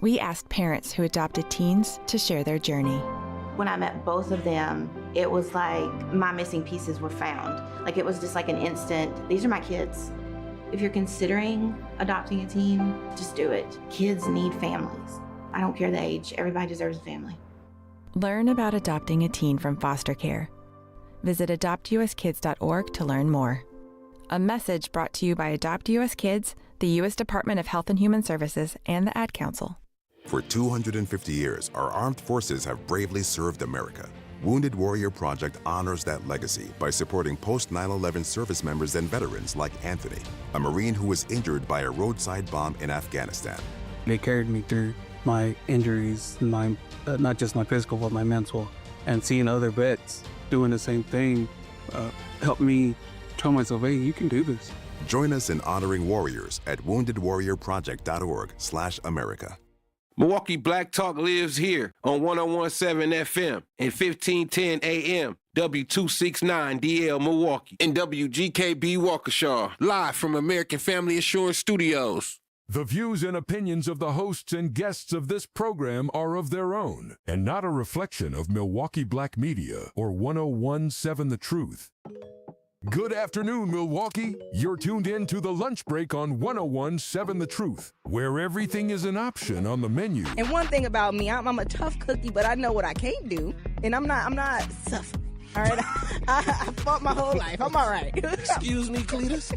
We asked parents who adopted teens to share their journey. When I met both of them, it was like my missing pieces were found. Like it was just like an instant, these are my kids. If you're considering adopting a teen, just do it. Kids need families. I don't care the age, everybody deserves a family. Learn about adopting a teen from foster care. Visit adoptuskids.org to learn more. A message brought to you by Adopt US Kids, the U.S. Department of Health and Human Services, and the Ad Council. For 250 years, our armed forces have bravely served America. Wounded Warrior Project honors that legacy by supporting post-9/11 service members and veterans like Anthony, a Marine who was injured by a roadside bomb in Afghanistan. They carried me through my injuries, not just my physical, but my mental. And seeing other vets doing the same thing helped me tell myself, hey, you can do this. Join us in honoring warriors at woundedwarriorproject.org/America. Milwaukee Black Talk lives here on 101.7 FM and 1510 AM, W269DL Milwaukee, and WGKB Waukesha, live from American Family Insurance Studios. The views and opinions of the hosts and guests of this program are of their own and not a reflection of Milwaukee Black Media or 101.7 The Truth. Good afternoon, Milwaukee. You're tuned in to The Lunch Break on 101.7 The Truth, where everything is an option on the menu. And one thing about me, I'm a tough cookie, but I know what I can't do, and I'm not suffering. All right, I fought my whole life. I'm all right. Excuse me, Cletus.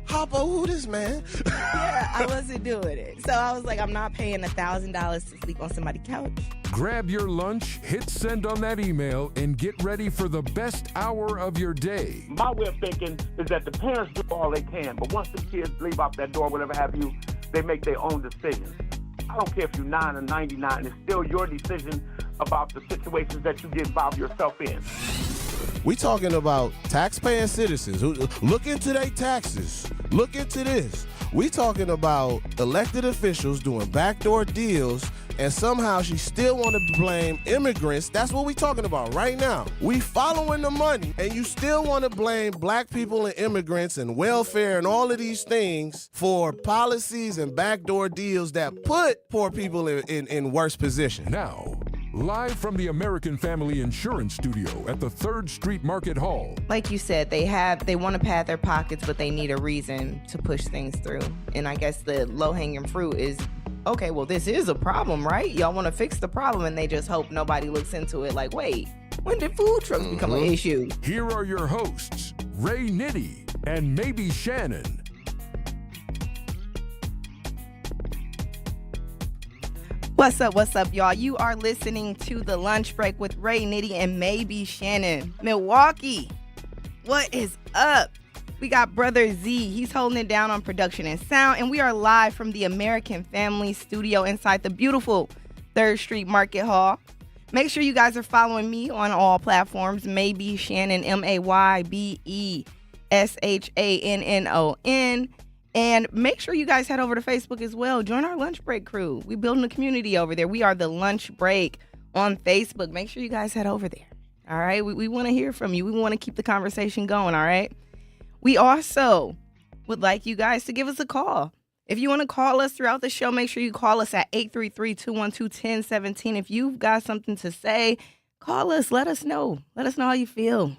Hoppo, who this man? Yeah, I wasn't doing it. So I was like, I'm not paying $1,000 to sleep on somebody's couch. Grab your lunch, hit send on that email, and get ready for the best hour of your day. My way of thinking is that the parents do all they can, but once the kids leave out that door, whatever have you, they make their own decisions. I don't care if you're 9 or 99, it's still your decision about the situations that you get involved yourself in. We talking about taxpaying citizens who look into their taxes. Look into this. We talking about elected officials doing backdoor deals, and somehow she still want to blame immigrants. That's what we talking about right now. We following the money, and you still want to blame black people and immigrants and welfare and all of these things for policies and backdoor deals that put poor people in worse position. Now, live from the American Family Insurance Studio at the 3rd Street Market Hall. Like you said, they want to pad their pockets, but they need a reason to push things through. And I guess the low-hanging fruit is, okay, well, this is a problem, right? Y'all want to fix the problem, and they just hope nobody looks into it like, wait, when did food trucks become an issue? Here are your hosts, Ray Nitty and Maybe Shannon. What's up, y'all? You are listening to The Lunch Break with Ray Nitty and Maybe Shannon. Milwaukee, what is up? We got Brother Z. He's holding it down on production and sound, and we are live from the American Family Studio inside the beautiful 3rd Street Market Hall. Make sure you guys are following me on all platforms. Maybe Shannon, Maybeshannon. And make sure you guys head over to Facebook as well. Join our Lunch Break crew. We're building a community over there. We are the Lunch Break on Facebook. Make sure you guys head over there. All right? We want to hear from you. We want to keep the conversation going, all right? We also would like you guys to give us a call. If you want to call us throughout the show, make sure you call us at 833-212-1017. If you've got something to say, call us. Let us know. Let us know how you feel.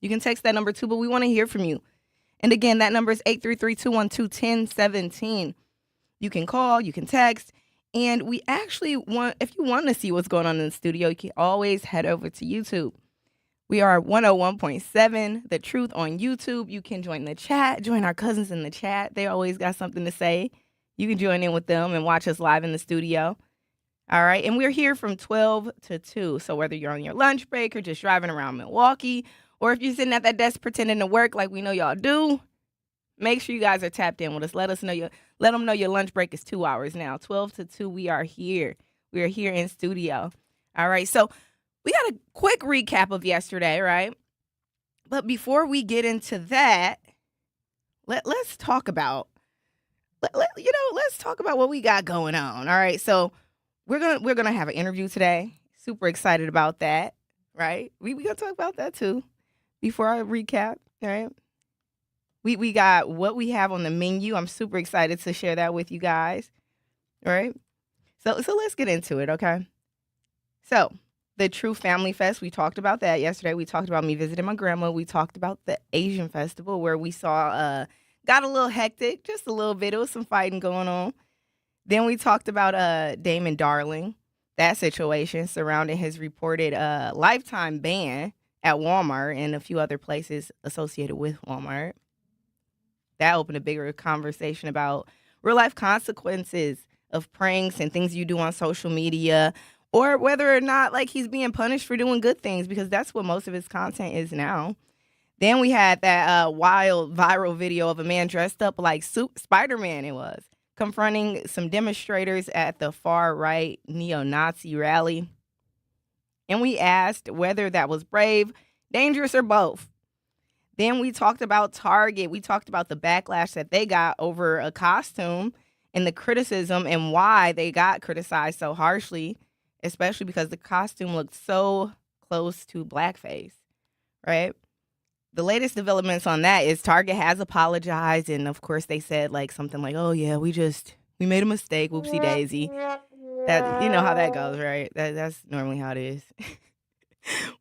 You can text that number too, but we want to hear from you. And again, that number is 833-212-1017. You can call, you can text, and we actually if you want to see what's going on in the studio, you can always head over to YouTube. We are 101.7 The Truth on YouTube. You can join the chat, join our cousins in the chat. They always got something to say. You can join in with them and watch us live in the studio. All right, and we're here from 12 to 2. So whether you're on your lunch break or just driving around Milwaukee, or if you're sitting at that desk pretending to work like we know y'all do, make sure you guys are tapped in with us. Let them know your lunch break is 2 hours now. 12 to 2, we are here. We are here in studio. All right, so we got a quick recap of yesterday, right? But before we get into that, let's talk about let's talk about what we got going on. All right, so we're gonna have an interview today. Super excited about that, right? We gonna talk about that too. Before I recap, all right? We got what we have on the menu. I'm super excited to share that with you guys. right? So let's get into it, okay? So the True Family Fest, we talked about that yesterday. We talked about me visiting my grandma. We talked about the Asian festival where we saw got a little hectic, just a little bit. There was some fighting going on. Then we talked about Damon Darling, that situation surrounding his reported lifetime ban at Walmart and a few other places associated with Walmart. That opened a bigger conversation about real life consequences of pranks and things you do on social media, or whether or not like he's being punished for doing good things, because that's what most of his content is now. Then we had that wild viral video of a man dressed up like Spider-Man, it was, confronting some demonstrators at the far-right neo-Nazi rally. And we asked whether that was brave, dangerous, or both. Then we talked about Target. We talked about the backlash that they got over a costume and the criticism and why they got criticized so harshly, especially because the costume looked so close to blackface, right? The latest developments on that is Target has apologized, and of course they said like something like, "Oh yeah, we made a mistake, whoopsie daisy." That, you know how that goes, right? That's normally how it is.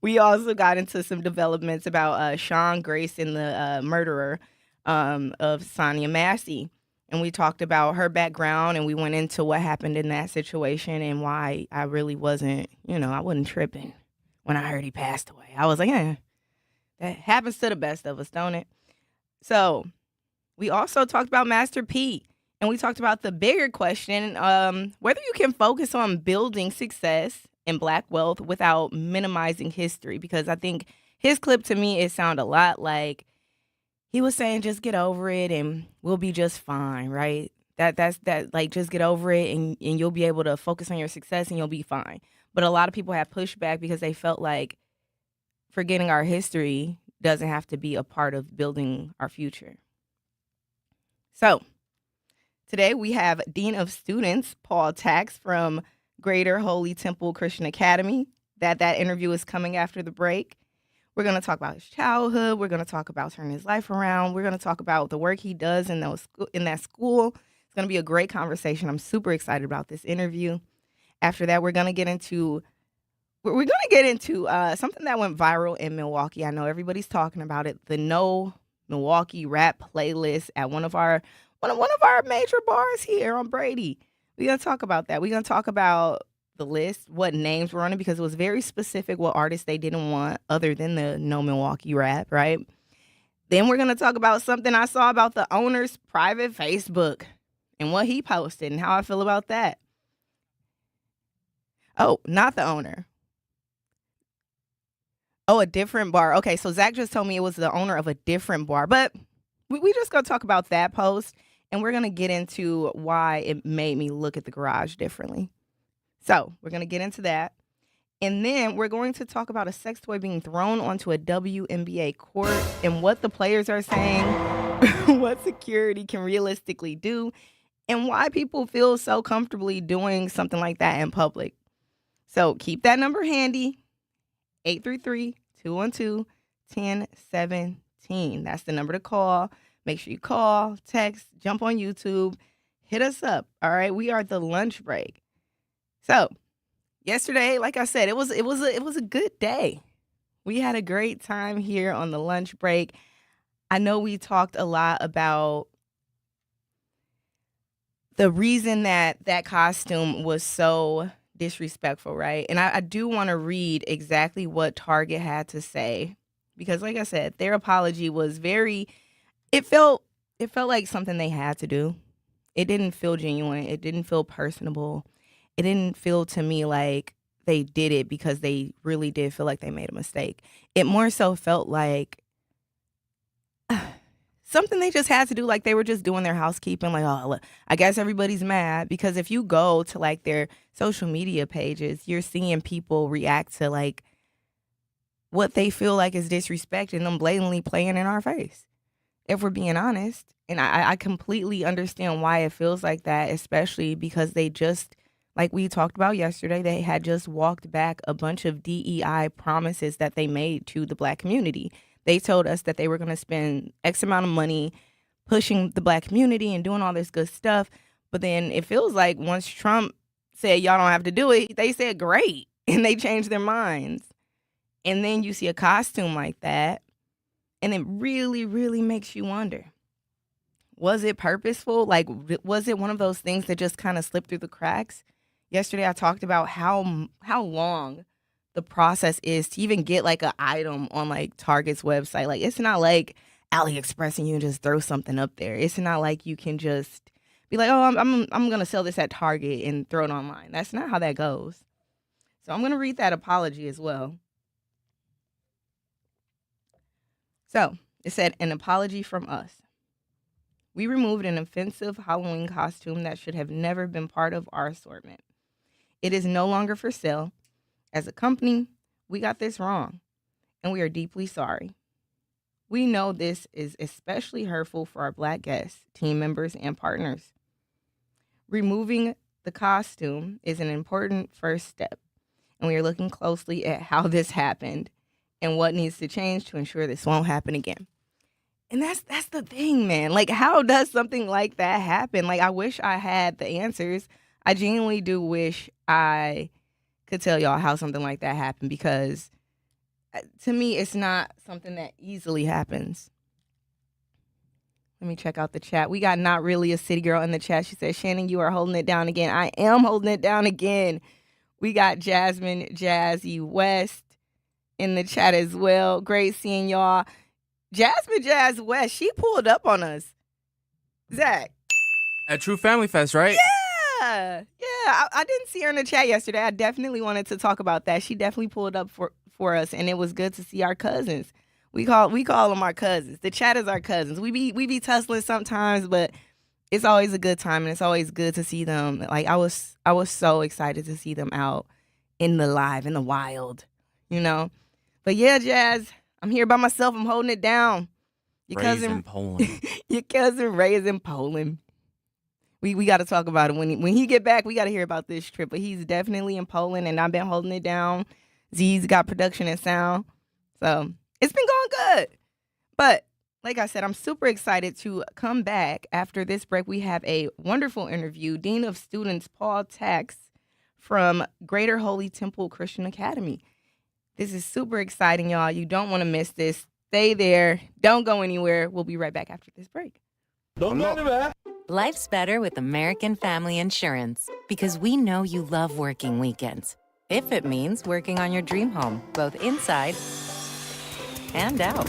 We also got into some developments about Sean Grayson, the murderer of Sonia Massey. And we talked about her background, and we went into what happened in that situation and why I really wasn't, I wasn't tripping when I heard he passed away. I was like, that happens to the best of us, don't it? So we also talked about Master P, and we talked about the bigger question, whether you can focus on building success and Black wealth without minimizing history. Because I think his clip, to me, it sounded a lot like he was saying, just get over it and we'll be just fine, right? That's like, just get over it and you'll be able to focus on your success and you'll be fine. But a lot of people have pushback because they felt like forgetting our history doesn't have to be a part of building our future. So today we have Dean of Students, Paul Tax from Greater Holy Temple Christian Academy. That interview is coming after the break. We're going to talk about his childhood. We're going to talk about turning his life around. We're going to talk about the work he does in that school. It's going to be a great conversation. I'm super excited about this interview. After that, we're going to get into something that went viral in Milwaukee. I know everybody's talking about it. The No Milwaukee Rap playlist at one of our major bars here on Brady. We're going to talk about that. We're going to talk about the list, what names were on it, because it was very specific what artists they didn't want other than the No Milwaukee Rap, right? Then we're going to talk about something I saw about the owner's private Facebook and what he posted and how I feel about that. Oh, not the owner. Oh, a different bar. Okay, so Zach just told me it was the owner of a different bar. But we just going to talk about that post, and we're going to get into why it made me look at the garage differently. So we're going to get into that. And then we're going to talk about a sex toy being thrown onto a WNBA court and what the players are saying, what security can realistically do, and why people feel so comfortably doing something like that in public. So keep that number handy, 833-212-1017. That's the number to call. Make sure you call, text, jump on YouTube, hit us up. All right, we are the lunch break. So yesterday, like I said, it was a good day. We had a great time here on the lunch break. I know we talked a lot about the reason that costume was so disrespectful, right? And I do want to read exactly what Target had to say, because like I said, their apology was it felt like something they had to do. It didn't feel genuine. It didn't feel personable. It didn't feel to me like they did it because they really did feel like they made a mistake. It more so felt like something they just had to do, like they were just doing their housekeeping, like, oh, look, I guess everybody's mad. Because if you go to like their social media pages, you're seeing people react to like what they feel like is disrespect and them blatantly playing in our face, if we're being honest. And I completely understand why it feels like that, especially because they just, like we talked about yesterday, they had just walked back a bunch of DEI promises that they made to the Black community. They told us that they were going to spend X amount of money pushing the Black community and doing all this good stuff. But then it feels like once Trump said y'all don't have to do it, they said great, and they changed their minds. And then you see a costume like that, and it really, really makes you wonder. Was it purposeful? Like, was it one of those things that just kind of slipped through the cracks? Yesterday, I talked about how long the process is to even get like an item on like Target's website. Like, it's not like AliExpress and you can just throw something up there. It's not like you can just be like, oh, I'm gonna sell this at Target and throw it online. That's not how that goes. So I'm gonna read that apology as well. So it said, an apology from us. We removed an offensive Halloween costume that should have never been part of our assortment. It is no longer for sale. As a company, we got this wrong, and we are deeply sorry. We know this is especially hurtful for our Black guests, team members, and partners. Removing the costume is an important first step, and we are looking closely at how this happened and what needs to change to ensure this won't happen again. And that's the thing, man. Like, how does something like that happen? Like, I wish I had the answers. I genuinely do wish I could tell y'all how something like that happened, because to me, it's not something that easily happens. Let me check out the chat. We got Not Really a City Girl in the chat. She says, Shannon, you are holding it down again. I am holding it down again. We got Jasmine Jazzy West in the chat as well. Great seeing y'all. Jasmine Jazz West, she pulled up on us. Zach. At True Family Fest, right? Yeah. I didn't see her in the chat yesterday. I definitely wanted to talk about that. She definitely pulled up for us, and it was good to see our cousins. We call them our cousins. The chat is our cousins. We be tussling sometimes, but it's always a good time, and it's always good to see them. Like, I was so excited to see them out in the wild, you know. But yeah, Jazz, I'm here by myself. I'm holding it down. Your cousin Poland. Your cousin Ray's in Poland. We got to talk about it when he get back. We got to hear about this trip. But he's definitely in Poland, and I've been holding it down. Z's got production and sound, so it's been going good. But like I said, I'm super excited to come back after this break. We have a wonderful interview. Dean of Students Paul Tax from Greater Holy Temple Christian Academy. This is super exciting, y'all. You don't want to miss this. Stay there. Don't go anywhere. We'll be right back after this break. Don't go anywhere. Life's better with American Family Insurance, because we know you love working weekends. If it means working on your dream home, both inside and out.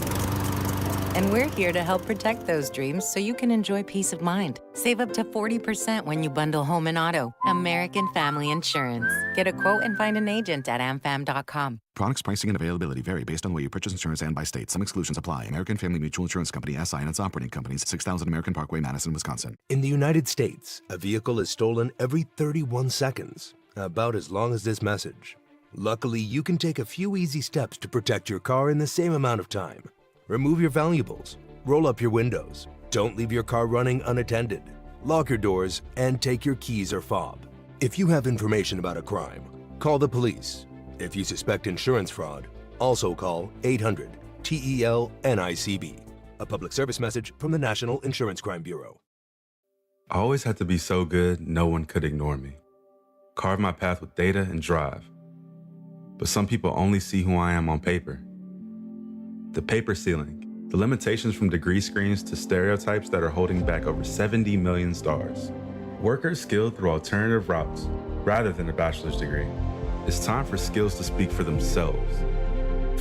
And we're here to help protect those dreams so you can enjoy peace of mind. Save up to 40% when you bundle home and auto. American Family Insurance. Get a quote and find an agent at amfam.com. Products, pricing, and availability vary based on where you purchase insurance and by state. Some exclusions apply. American Family Mutual Insurance Company, SI, and its operating companies, 6000 American Parkway, Madison, Wisconsin. In the United States, a vehicle is stolen every 31 seconds, about as long as this message. Luckily, you can take a few easy steps to protect your car in the same amount of time. Remove your valuables, roll up your windows, don't leave your car running unattended, lock your doors, and take your keys or fob. If you have information about a crime, call the police. If you suspect insurance fraud, also call 800-TEL-NICB. A public service message from the National Insurance Crime Bureau. I always had to be so good, no one could ignore me. Carve my path with data and drive. But some people only see who I am on paper. The paper ceiling, the limitations from degree screens to stereotypes that are holding back over 70 million stars. Workers skilled through alternative routes rather than a bachelor's degree. It's time for skills to speak for themselves.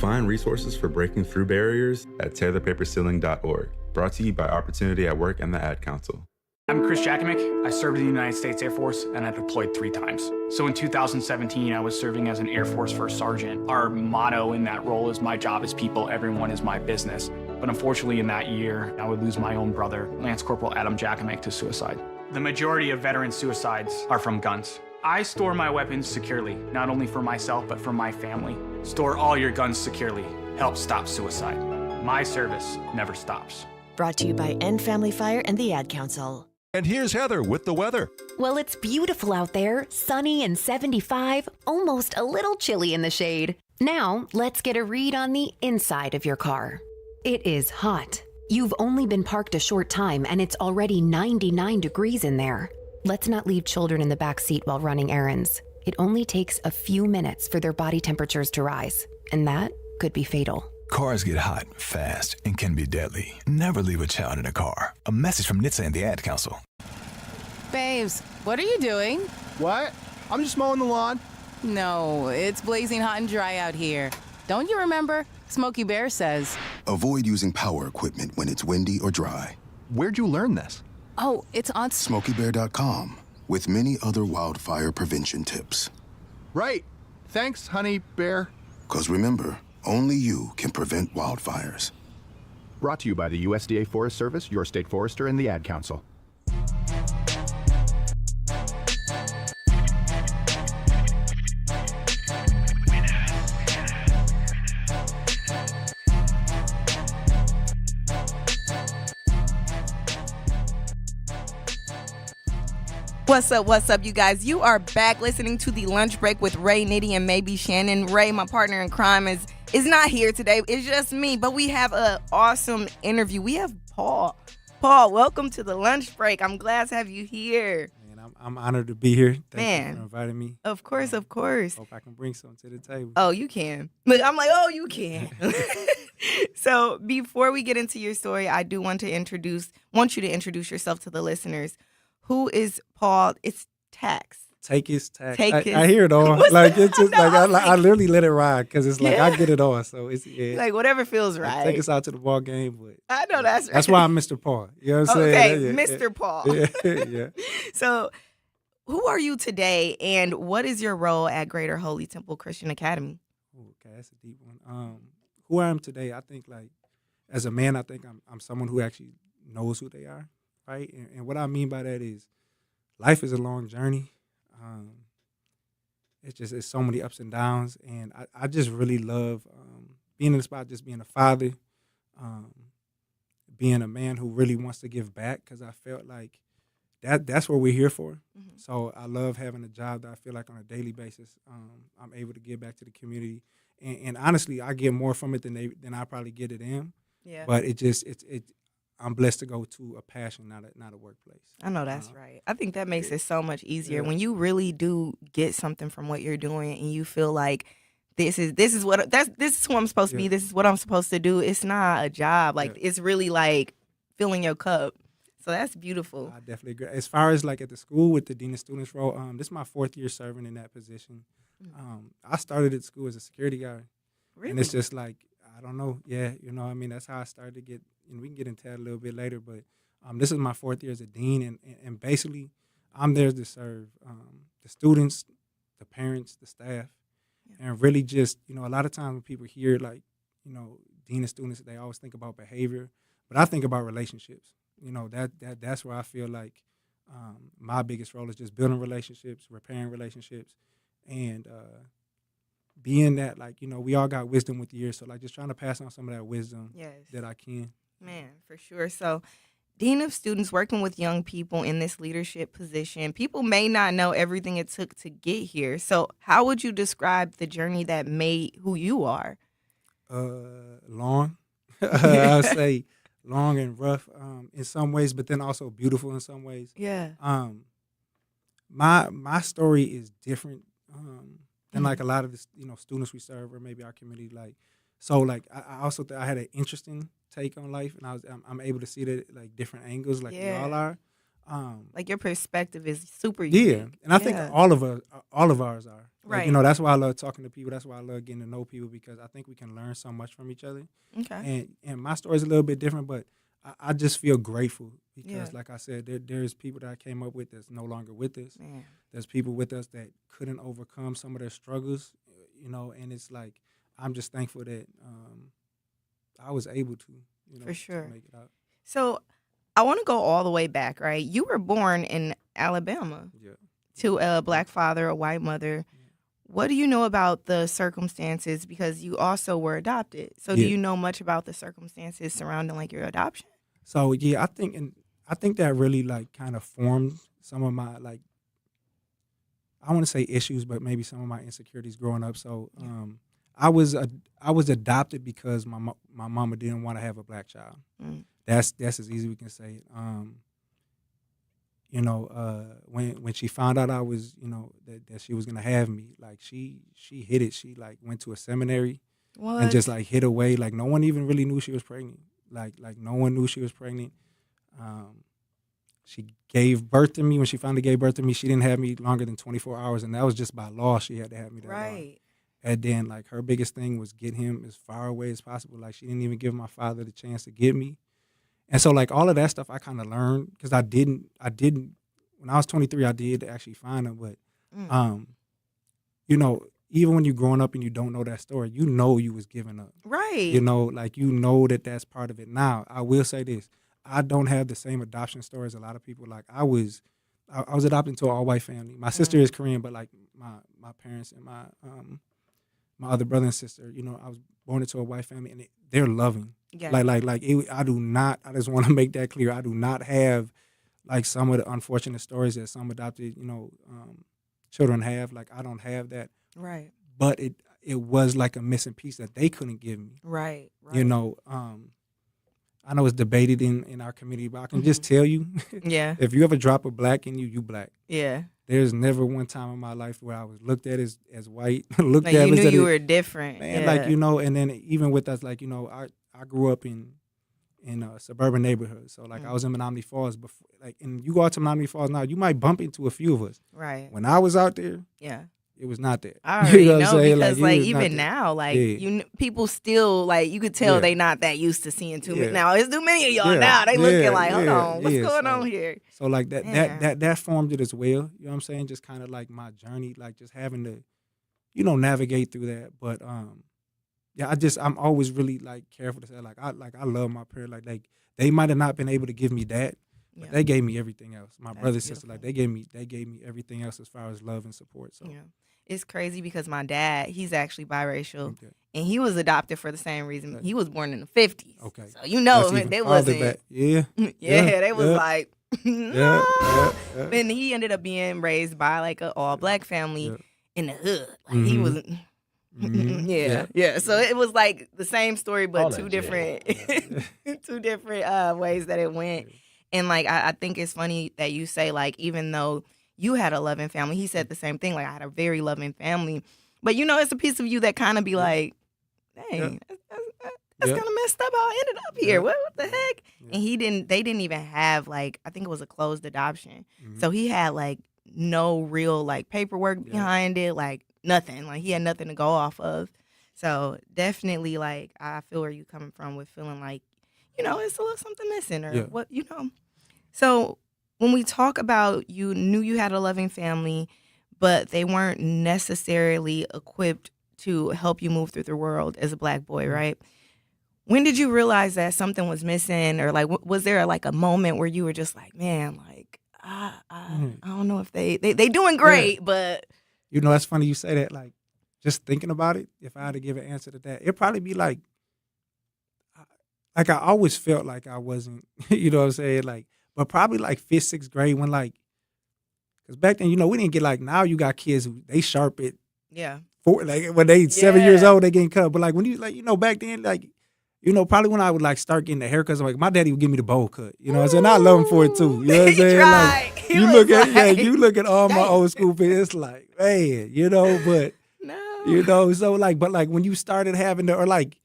Find resources for breaking through barriers at tearthepaperceiling.org. Brought to you by Opportunity at Work and the Ad Council. I'm Chris Jakimick. I served in the United States Air Force, and I deployed 3 times. So in 2017, I was serving as an Air Force First Sergeant. Our motto in that role is, my job is people, everyone is my business. But unfortunately in that year, I would lose my own brother, Lance Corporal Adam Jakimick, to suicide. The majority of veteran suicides are from guns. I store my weapons securely, not only for myself, but for my family. Store all your guns securely. Help stop suicide. My service never stops. Brought to you by End Family Fire and the Ad Council. And here's Heather with the weather. Well, it's beautiful out there, sunny and 75, almost a little chilly in the shade. Now, let's get a read on the inside of your car. It is hot. You've only been parked a short time and it's already 99 degrees in there. Let's not leave children in the back seat while running errands. It only takes a few minutes for their body temperatures to rise, and that could be fatal. Cars get hot, fast, and can be deadly. Never leave a child in a car. A message from NHTSA and the Ad Council. Babes, what are you doing? What? I'm just mowing the lawn. No, it's blazing hot and dry out here. Don't you remember? Smokey Bear says. Avoid using power equipment when it's windy or dry. Where'd you learn this? Oh, it's on SmokeyBear.com with many other wildfire prevention tips. Right. Thanks, honey bear. 'Cause remember, only you can prevent wildfires. Brought to you by the USDA Forest Service, your state forester, and the Ad Council. What's up, you guys? You are back listening to the Lunch Break with Ray, Nitty, and maybe Shannon. Ray, my partner in crime, is not here today. It's just me, but we have an awesome interview. We have Paul. Paul, welcome to the Lunch Break. I'm glad to have you here. Man, I'm honored to be here. Thank Man. you for inviting me. Of course, of course. Hope I can bring something to the table. Oh, you can. Look, I'm like, oh, you can. So before we get into your story, I do want you to introduce yourself to the listeners. Who is Paul? It's Tax. Take his tax. Take his- I hear it all. What's Like that? it's just No, I literally let it ride because it's like I get it all. So it's Like whatever feels Like, right. take us out to the ball game, but I know that's right. that's why I'm Mr. Paul. You know what I'm saying? Okay, Yeah, Mr. Paul. Yeah. So, who are you today, and what is your role at Greater Holy Temple Christian Academy? Okay, that's a deep one. Who I am today, I think like as a man, I think I'm someone who actually knows who they are, right? And what I mean by that is life is a long journey. It's so many ups and downs, and I just really love being in the spot, just being a father, being a man who really wants to give back, because I felt like that's what we're here for. Mm-hmm. So I love having a job that I feel like on a daily basis I'm able to give back to the community, and honestly, I get more from it than I probably get at them. Yeah. But I'm blessed to go to a passion, not a workplace. I know that's right. I think that makes it so much easier Yeah. when you really do get something from what you're doing, and you feel like this is who I'm supposed to be. Yeah. This is what I'm supposed to do. It's not a job. Like it's really like filling your cup. So that's beautiful. I definitely agree. As far as like at the school with the Dean of Students role, this is my 4th year serving in that position. I started at school as a security guy. Really? And it's just like, I don't know. Yeah, you know what I mean? That's how I started to get, and we can get into that a little bit later, but this is my 4th year as a dean, and basically I'm there to serve the students, the parents, the staff, and really just, a lot of times when people hear like, Dean of Students, they always think about behavior, but I think about relationships. That's where I feel like my biggest role is just building relationships, repairing relationships, and being that, like, we all got wisdom with the years, so like just trying to pass on some of that wisdom that I can. Man, for sure. So, Dean of Students, working with young people in this leadership position, people may not know everything it took to get here. So, how would you describe the journey that made who you are? Long. I'll say long and rough in some ways, but then also beautiful in some ways. Yeah. My story is different than like a lot of the students we serve, or maybe our community. Like, so like I also I had an interesting take on life, and I'm able to see that like different angles, like we all are. Like your perspective is super Yeah, unique. and I think all of ours are. Like, Right. That's why I love talking to people. That's why I love getting to know people, because I think we can learn so much from each other. Okay. And my story is a little bit different, but I just feel grateful because, Yeah. like I said, there's people that I came up with that's no longer with us. Man. There's people with us that couldn't overcome some of their struggles, and it's like I'm just thankful that I was able to, For sure. to make it out. So, I want to go all the way back, right? You were born in Alabama to a black father, a white mother. What do you know about the circumstances? Because you also were adopted. So do Yeah. you know much about the circumstances surrounding like your adoption? So yeah, I think that really like kind of formed some of my like, I want to say issues, but maybe some of my insecurities growing up. So I was adopted because my mama didn't want to have a black child. Mm. That's as easy as we can say it. when she found out I was, that she was gonna have me, like she hit it. She like went to a seminary and just like hid away. Like no one even really knew she was pregnant. Like no one knew she was pregnant. She gave birth to me. When she finally gave birth to me, she didn't have me longer than 24 hours, and that was just by law. She had to have me that long. And then like her biggest thing was get him as far away as possible. Like she didn't even give my father the chance to get me. And so like all of that stuff I kind of learned because I didn't when I was 23 I did actually find him, but even when you're growing up and you don't know that story, you was giving up. Right. Like that's part of it. Now, I will say this. I don't have the same adoption story as a lot of people. Like I was adopted into an all-white family. My sister is Korean, but like my parents and my other brother and sister, I was born into a white family and they're loving. Yeah. I do not, I just want to make that clear. I do not have like some of the unfortunate stories that some adopted, children have. Like I don't have that. Right. But it was like a missing piece that they couldn't give me. Right. I know it's debated in our community, but I can just tell you, if you ever drop a black in you, you black. Yeah. There's never one time in my life where I was looked at as white, looked like at you as knew you were different. Man, and then even with us, like, I grew up in a suburban neighborhood. So like I was in Menominee Falls before, like, and you go out to Menominee Falls now, you might bump into a few of us. Right. When I was out there, it was not that. I already know because like even now, like people still like you could tell they not that used to seeing too many. Now it's too many of y'all now. They looking like, hold on, what's going on here? So like that formed it as well. You know what I'm saying? Just kind of like my journey, like just having to, navigate through that. But I'm always really like careful to say like I love my parents. Like they might have not been able to give me that. But they gave me everything else. My brother and sister, like they gave me everything else as far as love and support. So it's crazy because my dad, he's actually biracial, and he was adopted for the same reason. He was born in the 50s. Okay, so they wasn't. They was like, no. And he ended up being raised by like an all black family in the hood. Like he was. So it was like the same story, but two different ways that it went. And, like, I think it's funny that you say, like, even though you had a loving family, he said the same thing. Like, I had a very loving family. But, it's a piece of you that kind of be like, dang, that's kind of messed up how I ended up here. What the heck? And they didn't even have, like, I think it was a closed adoption. So he had, like, no real, like, paperwork behind it, like, nothing. Like, he had nothing to go off of. So definitely, like, I feel where you're coming from with feeling like, it's a little something missing or what, So when we talk about you knew you had a loving family, but they weren't necessarily equipped to help you move through the world as a black boy, right? When did you realize that something was missing, or like, was there like a moment where you were just like, man, like, I don't know if they doing great, but. That's funny you say that. Like, just thinking about it, if I had to give an answer to that, it'd probably be like I always felt like I wasn't, you know what I'm saying? Like, but probably like 5th, 6th grade when like, because back then, we didn't get like, now you got kids who, they sharp it. Yeah. Like when they 7 years old, they getting cut. But like when you, like, back then, like, probably when I would like start getting the haircuts, like my daddy would give me the bowl cut. You know what I'm saying? I love him for it too. You know what I'm saying? Like, you look at all my old school pictures, it's like, man, but, so like, but like when you started having to, or like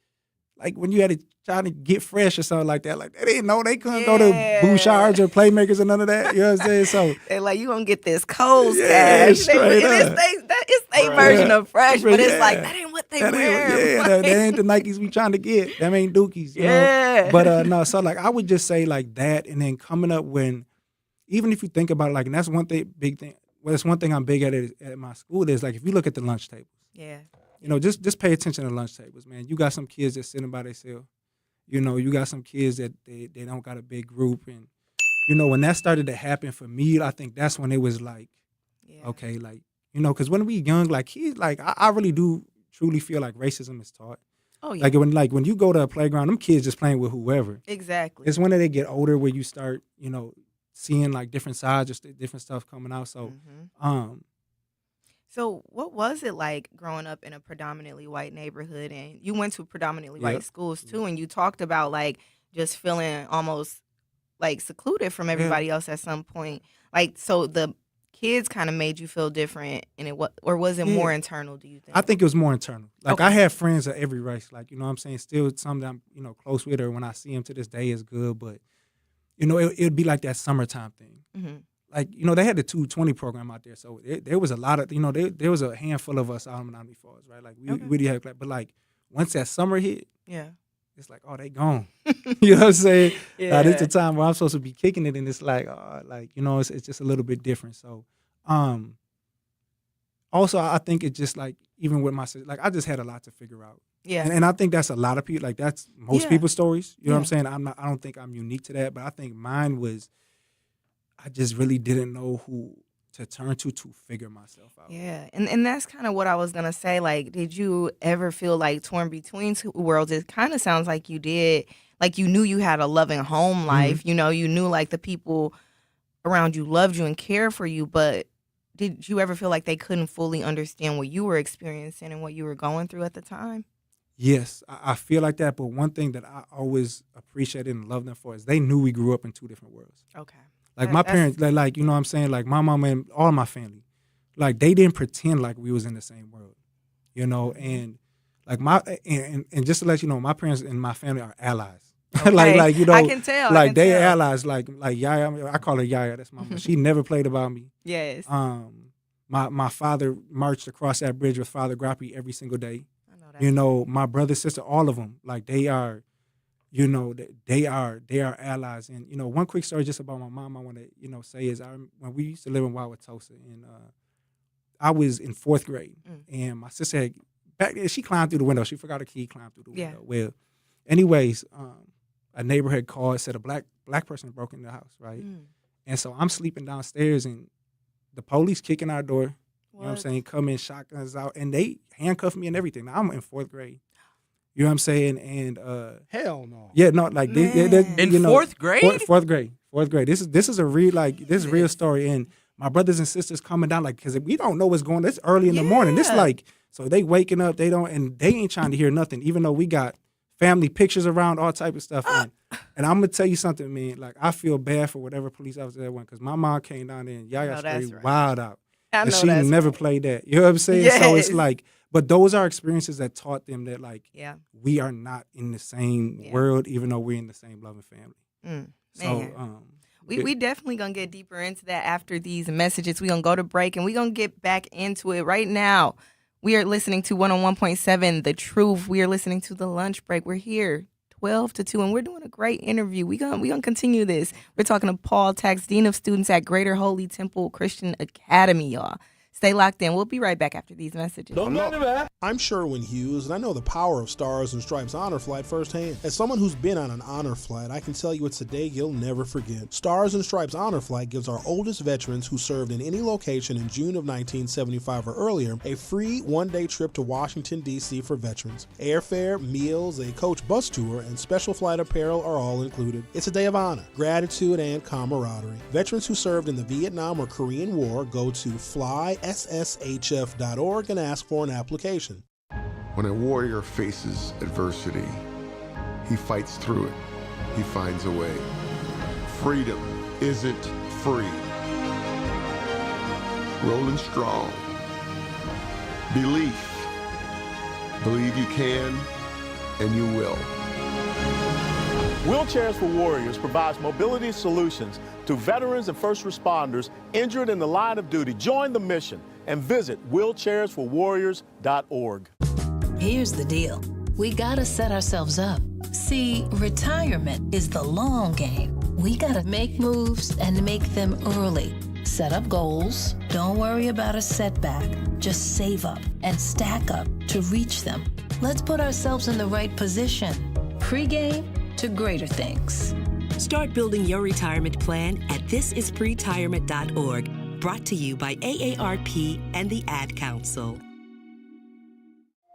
when you had to try to get fresh or something like that, like they didn't know they couldn't go to Bouchards or Playmakers or none of that. You know what I'm saying? So they're like, you gonna get this Coles cash. It's a version of fresh, but it's like that ain't what they wear. That ain't the Nikes we trying to get. Them ain't Dookies. You know? But no, so like I would just say like that, and then coming up when, even if you think about it, like, and that's one thing, big thing. Well, that's one thing I'm big at my school is like if you look at the lunch tables. Yeah. Just pay attention to lunch tables, man. You got some kids that's sitting by themselves. You got some kids that they don't got a big group. And, when that started to happen for me, I think that's when it was like, okay, like, because when we young, like kids, like I really do truly feel like racism is taught. Oh, yeah. Like when you go to a playground, them kids just playing with whoever. Exactly. It's when they get older where you start, seeing like different sides, just different stuff coming out. So, So what was it like growing up in a predominantly white neighborhood? And you went to predominantly white schools too, and you talked about like just feeling almost like secluded from everybody else at some point. Like, so the kids kind of made you feel different, and or was it more internal, do you think? I think it was more internal. Like, Okay. I have friends of every race, like, you know what I'm saying? Still some that I'm, you know, close with, or when I see them to this day is good, but, you know, it'd be like that summertime thing. Mm-hmm. Like, you know, they had the 220 program out there, so there was a lot of, you know, there was a handful of us out in Menominee Falls, right? Like, we really had, but like, once that summer hit, yeah, it's like, oh, they gone. You know what I'm saying? Yeah. This the time where I'm supposed to be kicking it, and it's like, you know, it's just a little bit different. So, also, I think it's just like, even with my sister, like, I just had a lot to figure out. Yeah. And I think that's a lot of people, like, that's most people's stories. You know what I'm Yeah. saying? I don't think I'm unique to that, but I think mine was, I just really didn't know who to turn to figure myself out. Yeah, and that's kind of what I was gonna say. Like, did you ever feel like torn between two worlds? It kind of sounds like you did. Like, you knew you had a loving home life. You know, you knew like the people around you loved you and cared for you. But did you ever feel like they couldn't fully understand what you were experiencing and what you were going through at the time? Yes, I feel like that. But one thing that I always appreciated and loved them for is they knew we grew up in two different worlds. Okay. Like, my parents, like, you know what I'm saying? Like, my mom and all my family, like, they didn't pretend like we was in the same world, you know? And, like, and just to let you know, my parents and my family are allies. Okay. like, you know, I can tell. Like, they allies, like Yaya, I call her Yaya, that's my mom. She never played about me. Yes. My father marched across that bridge with Father Grappi every single day. I know that. You know, my brother, sister, all of them, like, they are, you know, they are allies. And, you know, one quick story just about my mom I want to, you know, say is, when we used to live in Wauwatosa, and I was in 4th grade, and my sister had, back then, she climbed through the window. She forgot her key, climbed through the window. Well, anyways, a neighbor had called, said a black person broke in the house, right? And so I'm sleeping downstairs, and the police kicking our door, you know what I'm saying, come in, shotguns out, and they handcuffed me and everything. Now, I'm in 4th grade. You know what I'm saying? And hell no. Yeah, no, like they in you know, 4th grade? 4th grade. 4th grade. This is a real, like, this is real story. And my brothers and sisters coming down, like, because we don't know what's going on. It's early in the morning. It's like, so they waking up, they ain't trying to hear nothing, even though we got family pictures around, all type of stuff. And I'm gonna tell you something, man. Like, I feel bad for whatever police officer that went, because my mom came down there and Yaya straight wild out. And she never played that. You know what I'm saying? Yes. So it's like, but those are experiences that taught them that, like, Yeah. we are not in the same world, even though we're in the same loving family. So, we definitely gonna get deeper into that after these messages. We gonna go to break, and we gonna get back into it right now. We are listening to 101.7 The Truth. We are listening to The Lunch Break. We're here 12 to 2, and we're doing a great interview. We gonna continue this. We're talking to Paul Tax, Dean of Students at Greater Holy Temple Christian Academy, y'all. Stay locked in. We'll be right back after these messages. I'm Sherwin Hughes, and I know the power of Stars and Stripes Honor Flight firsthand. As someone who's been on an honor flight, I can tell you it's a day you'll never forget. Stars and Stripes Honor Flight gives our oldest veterans who served in any location in June of 1975 or earlier a free one-day trip to Washington, D.C. for veterans. Airfare, meals, a coach bus tour, and special flight apparel are all included. It's a day of honor, gratitude, and camaraderie. Veterans who served in the Vietnam or Korean War go to flySSHF.org and ask for an application. When a warrior faces adversity, he fights through it. He finds a way. Freedom isn't free. Rolling strong. Belief. Believe you can, and you will. Wheelchairs for Warriors provides mobility solutions to veterans and first responders injured in the line of duty. Join the mission and visit wheelchairsforwarriors.org. Here's the deal. We gotta set ourselves up. See, retirement is the long game. We gotta make moves and make them early. Set up goals. Don't worry about a setback. Just save up and stack up to reach them. Let's put ourselves in the right position. Pre-game to greater things. Start building your retirement plan at thisispretirement.org. Brought to you by AARP and the Ad Council.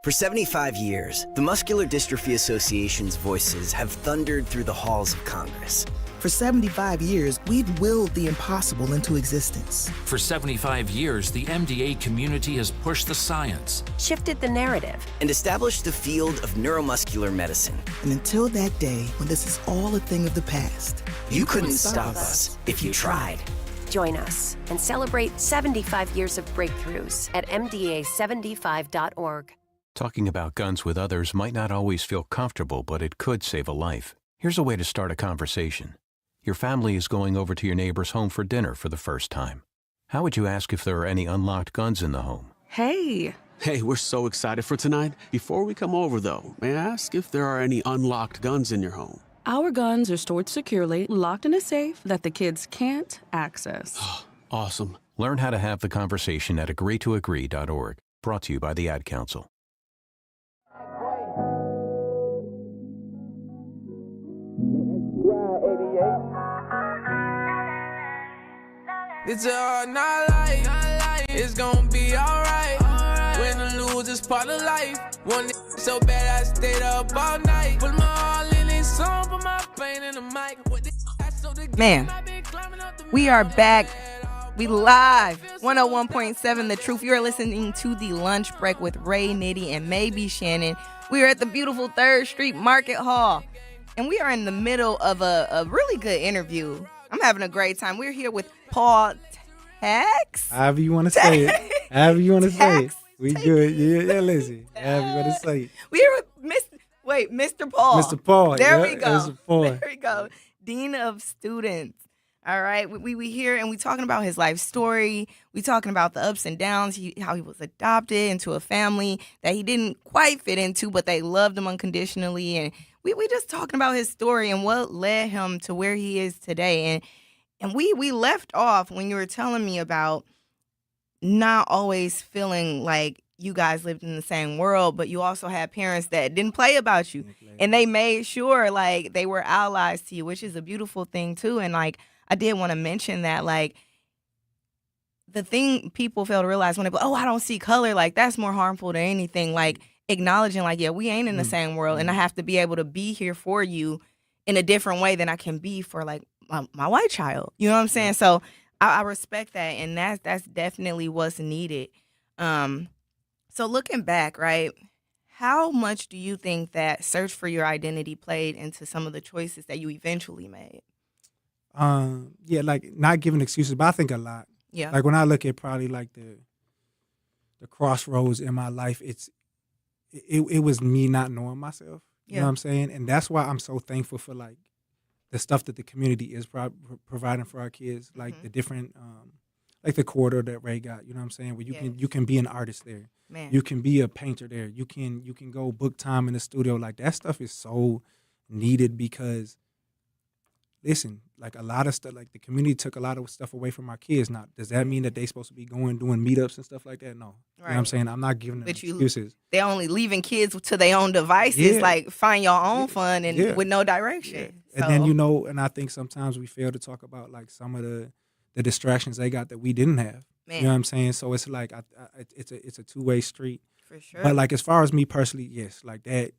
For 75 years, the Muscular Dystrophy Association's voices have thundered through the halls of Congress. For 75 years, we've willed the impossible into existence. For 75 years, the MDA community has pushed the science, shifted the narrative, and established the field of neuromuscular medicine. And until that day when this is all a thing of the past, you couldn't stop us if you tried. Join us and celebrate 75 years of breakthroughs at MDA75.org. Talking about guns with others might not always feel comfortable, but it could save a life. Here's a way to start a conversation. Your family is going over to your neighbor's home for dinner for the first time. How would you ask if there are any unlocked guns in the home? Hey, we're so excited for tonight. Before we come over, though, may I ask if there are any unlocked guns in your home? Our guns are stored securely, locked in a safe that the kids can't access. Awesome. Learn how to have the conversation at agreetoagree.org. Brought to you by the Ad Council. It's a hard night life. It's gonna be alright. Win or lose is part of life. One so bad I stayed up all night. Put my all in this song, put my pain in the mic. Man, we are back. We live. 101.7 The Truth. You are listening to The Lunch Break with Ray, Nitty, and maybe Shannon. We are at the beautiful 3rd Street Market Hall, and we are in the middle of a really good interview. I'm having a great time. We're here with Paul Tax. However you want to say it. However you want to say it. We good. Yeah, listen. However you want to say it. We're here with Mr. Paul. Mr. Paul. There we go. Mr. Paul. There we go. Dean of Students. All right. We here and we talking about his life story. We talking about the ups and downs, how he was adopted into a family that he didn't quite fit into, but they loved him unconditionally. And we just talking about his story and what led him to where he is today. And we left off when you were telling me about not always feeling like you guys lived in the same world, but you also had parents that didn't play about you. And they made sure like they were allies to you, which is a beautiful thing too. And like I did want to mention that like the thing people fail to realize when they go, oh, I don't see color, like that's more harmful than anything. Like acknowledging like, yeah, we ain't in the same world, and I have to be able to be here for you in a different way than I can be for like my white child. You know what I'm saying? So I respect that, and that's definitely what's needed. So looking back, right, how much do you think that search for your identity played into some of the choices that you eventually made? Yeah, like not giving excuses, but I think a lot. Yeah. Like when I look at probably like the crossroads in my life, it was me not knowing myself. You know what I'm saying? And that's why I'm so thankful for like the stuff that the community is providing for our kids, like the different, like the corridor that Ray got. You know what I'm saying? Where you can be an artist there, Man. You can be a painter there, you can go book time in the studio. Like that stuff is so needed because, listen, like a lot of stuff, like the community took a lot of stuff away from our kids. Now, does that mean that they supposed to be doing meetups and stuff like that? No. You know what I'm saying? I'm not giving them excuses. They're only leaving kids to their own devices, like find your own fun and with no direction. And then, you know, and I think sometimes we fail to talk about like some of the distractions they got that we didn't have. Man. You know what I'm saying? So it's like it's a two-way street. For sure. But like as far as me personally, yes, like that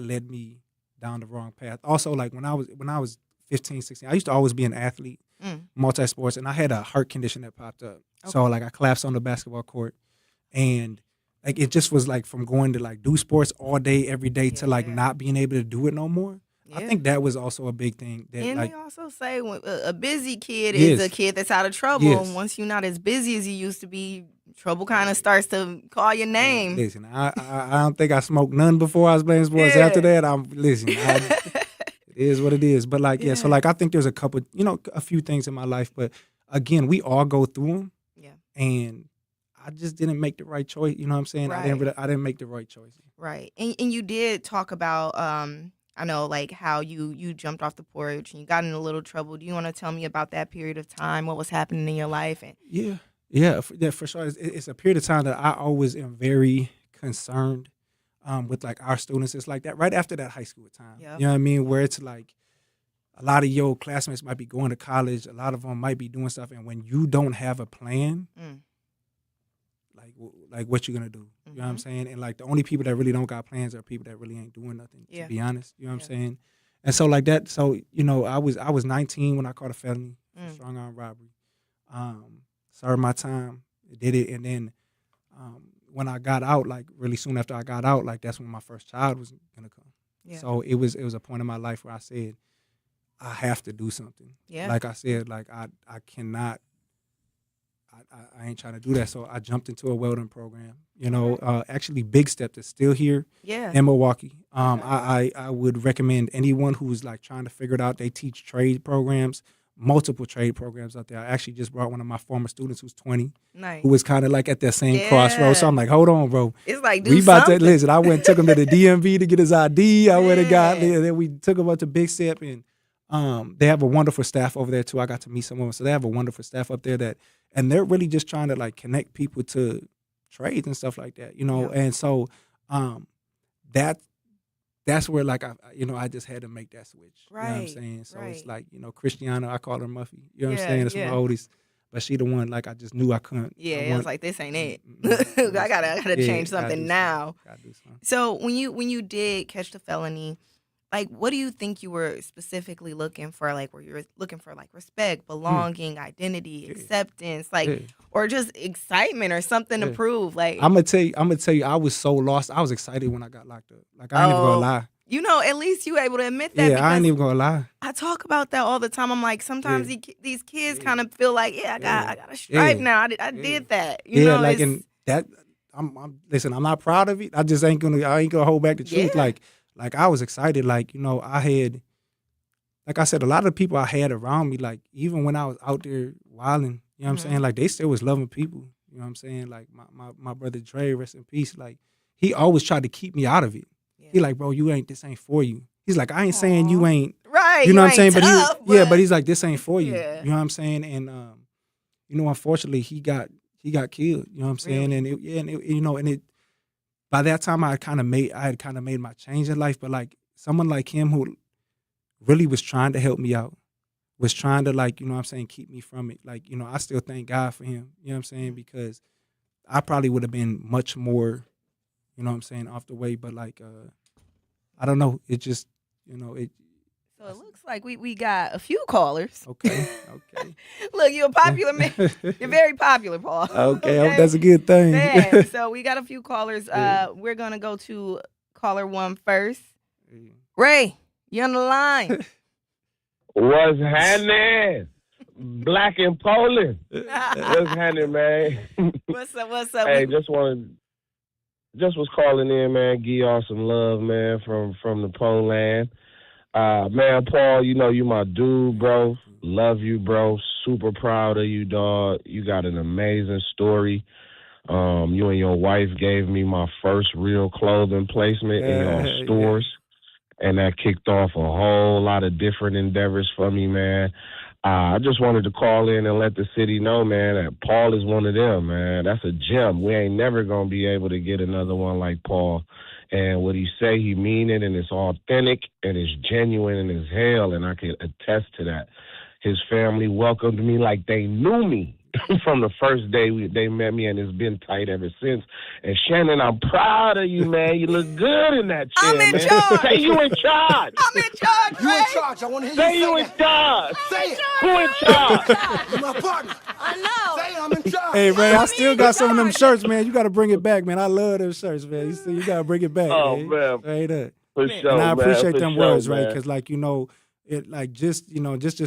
led me down the wrong path. Also, like when I was 15, 16, I used to always be an athlete, multi-sports, and I had a heart condition that popped up. Okay. So like I collapsed on the basketball court, and like it just was like from going to like do sports all day, every day to like not being able to do it no more. Yeah. I think that was also a big thing. That, and like, they also say when a busy kid is a kid that's out of trouble. Yes. And once you're not as busy as you used to be, trouble kind of starts to call your name. Listen, I don't think I smoked none before I was playing sports. After that, it is what it is. But like, so like I think there's a couple, a few things in my life. But again, we all go through them. Yeah. And I just didn't make the right choice. You know what I'm saying? Right. I didn't make the right choices. Right. And you did talk about I know, like how you jumped off the porch and you got in a little trouble. Do you want to tell me about that period of time? What was happening in your life? And Yeah, for sure. It's a period of time that I always am very concerned with, like, our students. It's like that right after that high school time. Yep. You know what I mean? Where it's like a lot of your classmates might be going to college. A lot of them might be doing stuff. And when you don't have a plan, like what you going to do? You know what I'm saying? And, like, the only people that really don't got plans are people that really ain't doing nothing, to be honest. You know what I'm saying? And so like that, so I was 19 when I caught a felony for strong arm robbery. Served my time, did it, and then when I got out, like really soon after I got out, like that's when my first child was gonna come. Yeah. So it was a point in my life where I said, I have to do something. Yeah. Like I said, like I cannot. I ain't trying to do that. So I jumped into a welding program. Actually Big Step that's still here in Milwaukee. I would recommend anyone who's like trying to figure it out. They teach trade programs, multiple trade programs out there. I actually just brought one of my former students who's 20, who was kind of like at that same crossroads. So I'm like, hold on, bro. It's like, we about to listen. I went and took him to the DMV to get his ID. I went and got there. Then we took him up to Big Step, and they have a wonderful staff over there too. I got to meet some of them. So they have a wonderful staff up there and they're really just trying to like connect people to trades and stuff like that, And so that's where like I just had to make that switch. Right. You know what I'm saying? So it's like, Christiana, I call her Muffy. You know what I'm saying? It's my oldest. But she the one like I just knew I couldn't. Yeah, I was like, this ain't it. I gotta change something now. Gotta do something. So when you did catch the felony, like, what do you think you were specifically looking for? Like, were you looking for like respect, belonging, identity, acceptance, like, or just excitement or something to prove? Like, I'm gonna tell you, I was so lost. I was excited when I got locked up. Like, I ain't even gonna lie. At least you able to admit that. Yeah, I ain't even gonna lie. I talk about that all the time. I'm like, sometimes these kids kind of feel like, I got a stripe now. I did that. And that. Listen, I'm not proud of it. I just ain't gonna hold back the truth. Like I was excited, like, I had, like I said, a lot of the people I had around me, like, even when I was out there wilding, you know what I'm saying? Like, they still was loving people, you know what I'm saying? Like, my brother Dre, rest in peace, like, he always tried to keep me out of it. Yeah. He like, bro, this ain't for you. He's like, I ain't saying you ain't, right? You know what I'm saying? Tough, but he's like, this ain't for you. Yeah. You know what I'm saying? And, unfortunately, he got killed, you know what I'm saying? Really? And by that time, I had kind of made my change in life. But like someone like him who really was trying to help me out, was trying to like, you know what I'm saying, keep me from it. Like, I still thank God for him, you know what I'm saying? Because I probably would have been much more, you know what I'm saying, off the way. But like, I don't know. It just, it. So it looks like we got a few callers. Okay. Look, you're a popular man. You're very popular, Paul. Okay. That's a good thing. Man, so we got a few callers. We're going to go to caller 1 first. Ray, you on the line. What's happening? Black in Poland. What's happening, man? What's up? Hey, just was calling in, man. Give y'all some love, man, from the Poland. Man, Paul, you my dude, bro. Love you, bro. Super proud of you, dog. You got an amazing story. You and your wife gave me my first real clothing placement in your stores. And that kicked off a whole lot of different endeavors for me, man. I just wanted to call in and let the city know, man, that Paul is one of them, man. That's a gem. We ain't never going to be able to get another one like Paul. And what he say, he mean it, and it's authentic, and it's genuine, and it's hell, and I can attest to that. His family welcomed me like they knew me from the first day they met me, and it's been tight ever since. And Shannon, I'm proud of you, man. You look good in that chair, I'm in man. charge. Say you in charge. I'm in charge, You in charge. I want to hear you say you in charge. Say it. Who in charge? You're my partner. I know. Say I'm in charge. Hey, Ray, I still got some of them shirts, man. You got to bring it back, man. I love them shirts, man. You got to bring it back, Oh, man. man. Straight up. For sure, And I appreciate man. them For sure, words, right? man. Because, like, it, like, just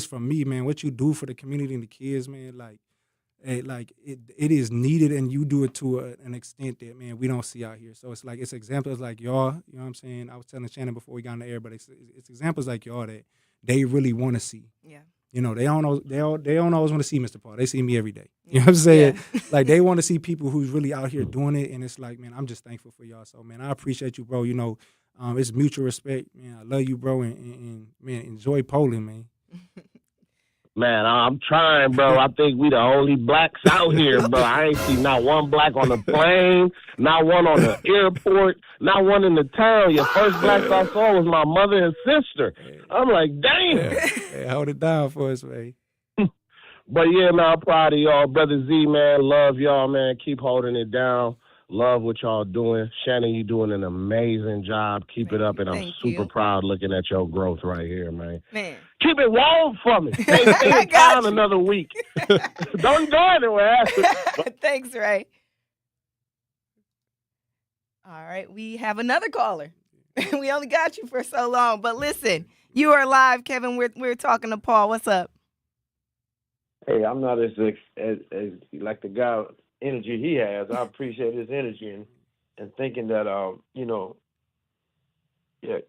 for me, man, what you do for the community and the kids, man, like, it is needed, and you do it to an extent that, man, we don't see out here. So it's like, it's examples like y'all, you know what I'm saying? I was telling Shannon before we got on the air, but it's examples like y'all that they really want to see. Yeah. They don't always want to see Mr. Paul. They see me every day. You know what I'm saying? Yeah. Like, they want to see people who's really out here doing it, and it's like, man, I'm just thankful for y'all. So, man, I appreciate you, bro. It's mutual respect, man. I love you, bro, and man, enjoy Poland, man. Man, I'm trying, bro. I think we the only blacks out here, bro. I ain't see not one black on the plane, not one on the airport, not one in the town. Your first blacks I saw was my mother and sister. I'm like, damn. Hey, hold it down for us, man. But yeah, man, I'm proud of y'all. Brother Z, man, love y'all, man. Keep holding it down. Love what y'all doing. Shannon, you doing an amazing job. Keep it up, and I'm super proud looking at your growth right here, man. Keep it warm for me. Stay in town another week. Don't go anywhere. Thanks, Ray. All right, we have another caller. We only got you for so long, but listen, you are live, Kevin. We're talking to Paul. What's up? Hey, I'm not as like the guy energy he has. I appreciate his energy and thinking that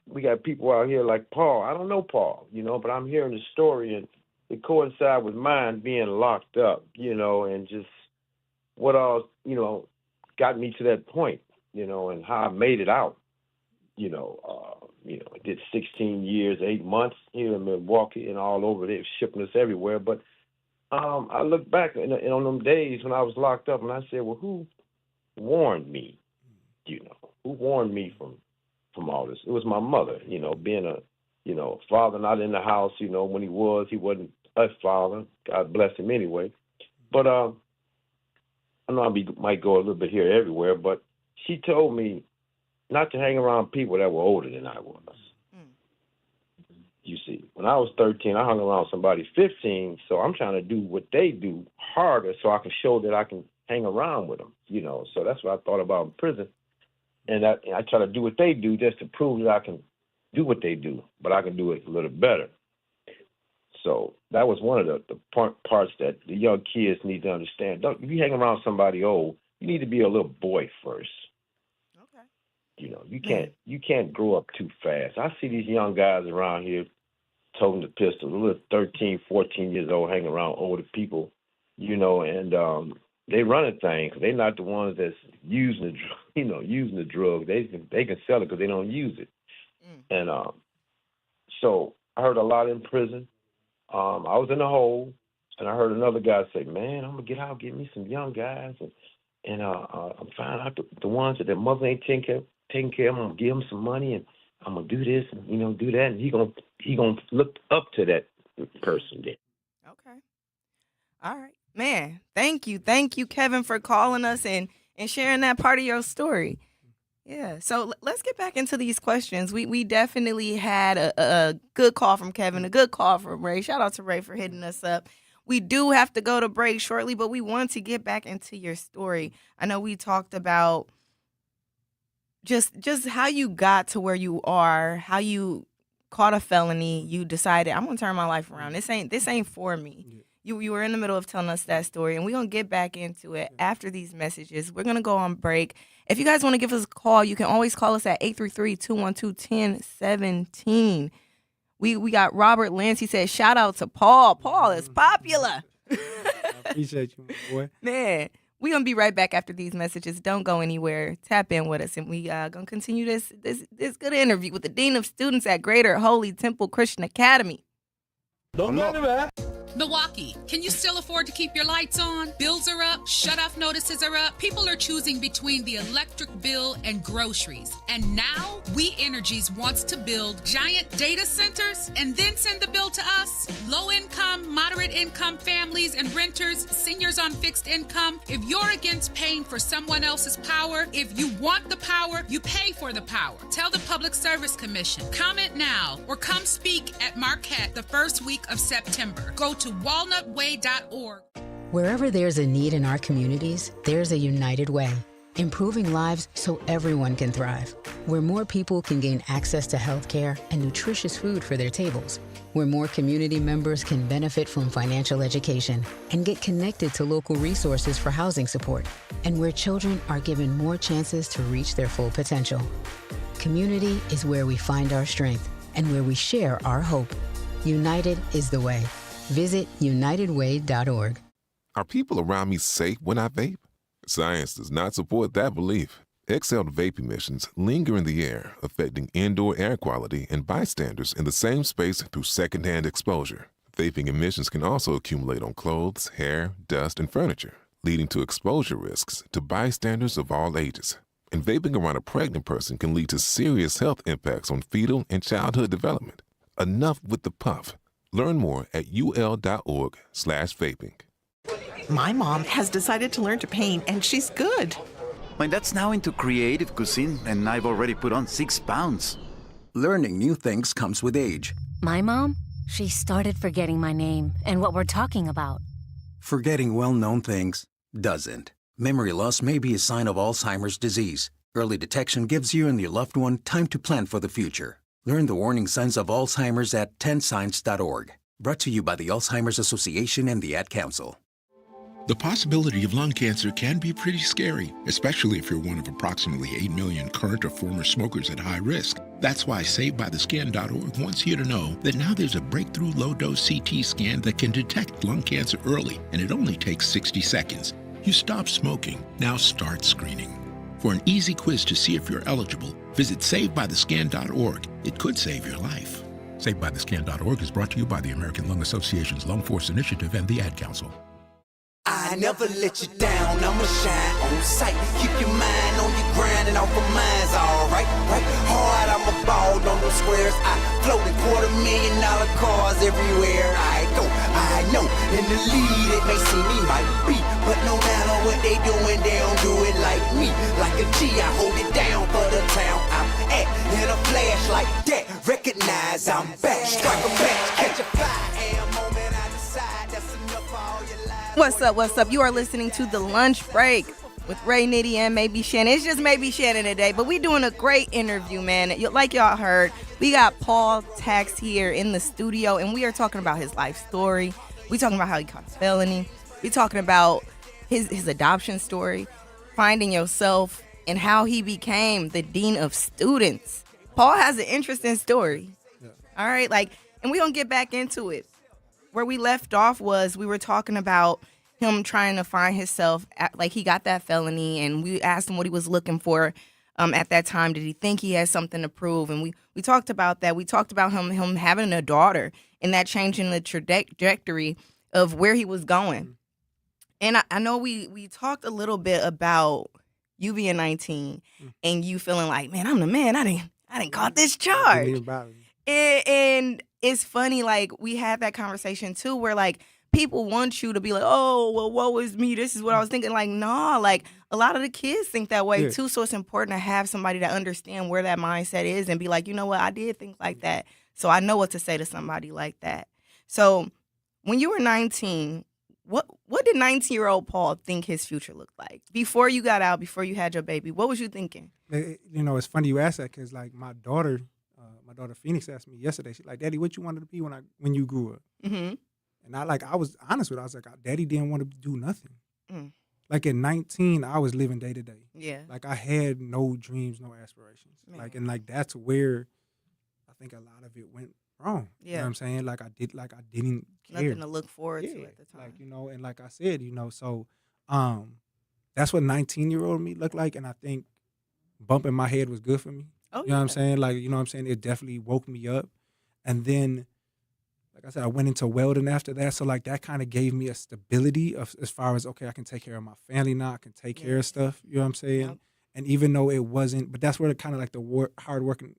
we got people out here like Paul. I don't know Paul, but I'm hearing the story and it coincides with mine being locked up, and just what all got me to that point, and how I made it out. I did 16 years, 8 months here in Milwaukee and all over there, shipping us everywhere. But I look back on them days when I was locked up, and I said, well, who warned me? Who warned me from all this? It was my mother, being a, father not in the house, when he wasn't a father. God bless him anyway. But I know I might go a little bit here everywhere, but she told me not to hang around people that were older than I was. You see, when I was 13, I hung around somebody 15, so I'm trying to do what they do harder so I can show that I can hang around with them, So that's what I thought about in prison. And I try to do what they do just to prove that I can do what they do, but I can do it a little better. So that was one of the parts that the young kids need to understand. If you hang around somebody old, you need to be a little boy first. You can't grow up too fast. I see these young guys around here toting the pistol, a little 13, 14 years old, hanging around older people, and they running things. They're not the ones that's using the drug. They can sell it because they don't use it. And so I heard a lot in prison. I was in a hole, and I heard another guy say, "Man, I'm gonna get out, get me some young guys, and I'm finding out the ones that their mother ain't taking care of. I'm gonna give him some money, and I'm gonna do this and do that, and he gonna look up to that person then." Okay. All right, man. Thank you, Kevin, for calling us and sharing that part of your story. Yeah. So let's get back into these questions. We definitely had a good call from Kevin, a good call from Ray. Shout out to Ray for hitting us up. We do have to go to break shortly, but we want to get back into your story. I know we talked about just how you got to where you are, how you caught a felony, you decided, I'm gonna turn my life around. This ain't for me. Yeah. You were in the middle of telling us that story, and we're gonna get back into it after these messages. We're gonna go on break. If you guys want to give us a call, you can always call us at 833-212-1017. We got Robert Lance. He said, shout out to Paul. Paul is popular. I appreciate you, my boy. Man. We're going to be right back after these messages. Don't go anywhere. Tap in with us, and we going to continue this good interview with the Dean of Students at Greater Holy Temple Christian Academy. Don't go anywhere. Milwaukee, can you still afford to keep your lights on? Bills are up, shut-off notices are up. People are choosing between the electric bill and groceries. And now, We Energies wants to build giant data centers and then send the bill to us. Low-income, moderate-income families and renters, seniors on fixed income. If you're against paying for someone else's power, if you want the power, you pay for the power. Tell the Public Service Commission. Comment now or come speak at Marquette the first week of September. Go to walnutway.org. Wherever there's a need in our communities, there's a United Way, improving lives so everyone can thrive. Where more people can gain access to health care and nutritious food for their tables. Where more community members can benefit from financial education and get connected to local resources for housing support. And where children are given more chances to reach their full potential. Community is where we find our strength and where we share our hope. United is the way. Visit unitedway.org. Are people around me safe when I vape? Science does not support that belief. Exhaled vape emissions linger in the air, affecting indoor air quality and bystanders in the same space through secondhand exposure. Vaping emissions can also accumulate on clothes, hair, dust, and furniture, leading to exposure risks to bystanders of all ages. And vaping around a pregnant person can lead to serious health impacts on fetal and childhood development. Enough with the puff. Learn more at ul.org/vaping. My mom has decided to learn to paint, and she's good. My dad's now into creative cuisine, and I've already put on 6 pounds. Learning new things comes with age. My mom, she started forgetting my name and what we're talking about. Forgetting well-known things doesn't. Memory loss may be a sign of Alzheimer's disease. Early detection gives you and your loved one time to plan for the future. Learn the warning signs of Alzheimer's at 10signs.org. Brought to you by the Alzheimer's Association and the Ad Council. The possibility of lung cancer can be pretty scary, especially if you're one of approximately 8 million current or former smokers at high risk. That's why SaveByTheScan.org wants you to know that now there's a breakthrough low-dose CT scan that can detect lung cancer early, and it only takes 60 seconds. You stop smoking, now start screening. For an easy quiz to see if you're eligible, visit SaveByTheScan.org. It could save your life. SaveByTheScan.org is brought to you by the American Lung Association's Lung Force Initiative and the Ad Council. I never let you down, I'ma shine on sight. Keep your mind on your grind and off of mine's alright, right? Hard, I'ma ball on those squares. I float in $250,000 cars everywhere I go. I know in the lead it may seem me might be, but no matter what they doing, they don't do it like me. Like a G, I hold it down for the town I'm at. In a flash like that, recognize I'm back. Strike a match, catch a fire, and moment I decide that's enough for all your life. What's up? What's up? You are listening to The Lunch Break with Ray Nitty and Maybe Shannon. It's just Maybe Shannon today, but we're doing a great interview, man. Like y'all heard, we got Paul Tax here in the studio, and we are talking about his life story. We're talking about how he caught a felony. We're talking about his adoption story, finding yourself, and how he became the dean of students. Paul has an interesting story. Yeah. All right, and we're going to get back into it. Where we left off was we were talking about him trying to find himself, he got that felony, and we asked him what he was looking for at that time. Did he think he had something to prove? And we talked about that. We talked about him having a daughter and that changing the trajectory of where he was going. And I know we talked a little bit about you being 19 and you feeling like, man, I'm the man. I didn't caught this charge. And it's funny, we had that conversation too, where people want you to be like, oh, well, woe is me. This is what I was thinking. No, a lot of the kids think that way too. So it's important to have somebody that understand where that mindset is and be like, you know what, I did think like that. So I know what to say to somebody like that. So when you were 19, what did 19-year-old Paul think his future looked like? Before you got out, before you had your baby, what was you thinking? It's funny you asked that because my daughter Phoenix asked me yesterday. She's like, "Daddy, what you wanted to be when you grew up?" Mm-hmm. And I was honest with her. I was like, "Daddy didn't want to do nothing." Mm. At 19, I was living day to day. Yeah. I had no dreams, no aspirations. Man. And that's where I think a lot of it went wrong. Yeah. You know what I'm saying? I didn't care. Nothing to look forward to at the time. And like I said, so that's what 19-year-old me looked like. And I think bumping my head was good for me. Oh, you know what I'm saying? You know what I'm saying? It definitely woke me up. And then, like I said, I went into welding after that. So, that kind of gave me a stability as far as, okay, I can take care of my family now. I can take care of stuff. You know what I'm saying? Yep. And even though it wasn't, but that's where kind of the hard work and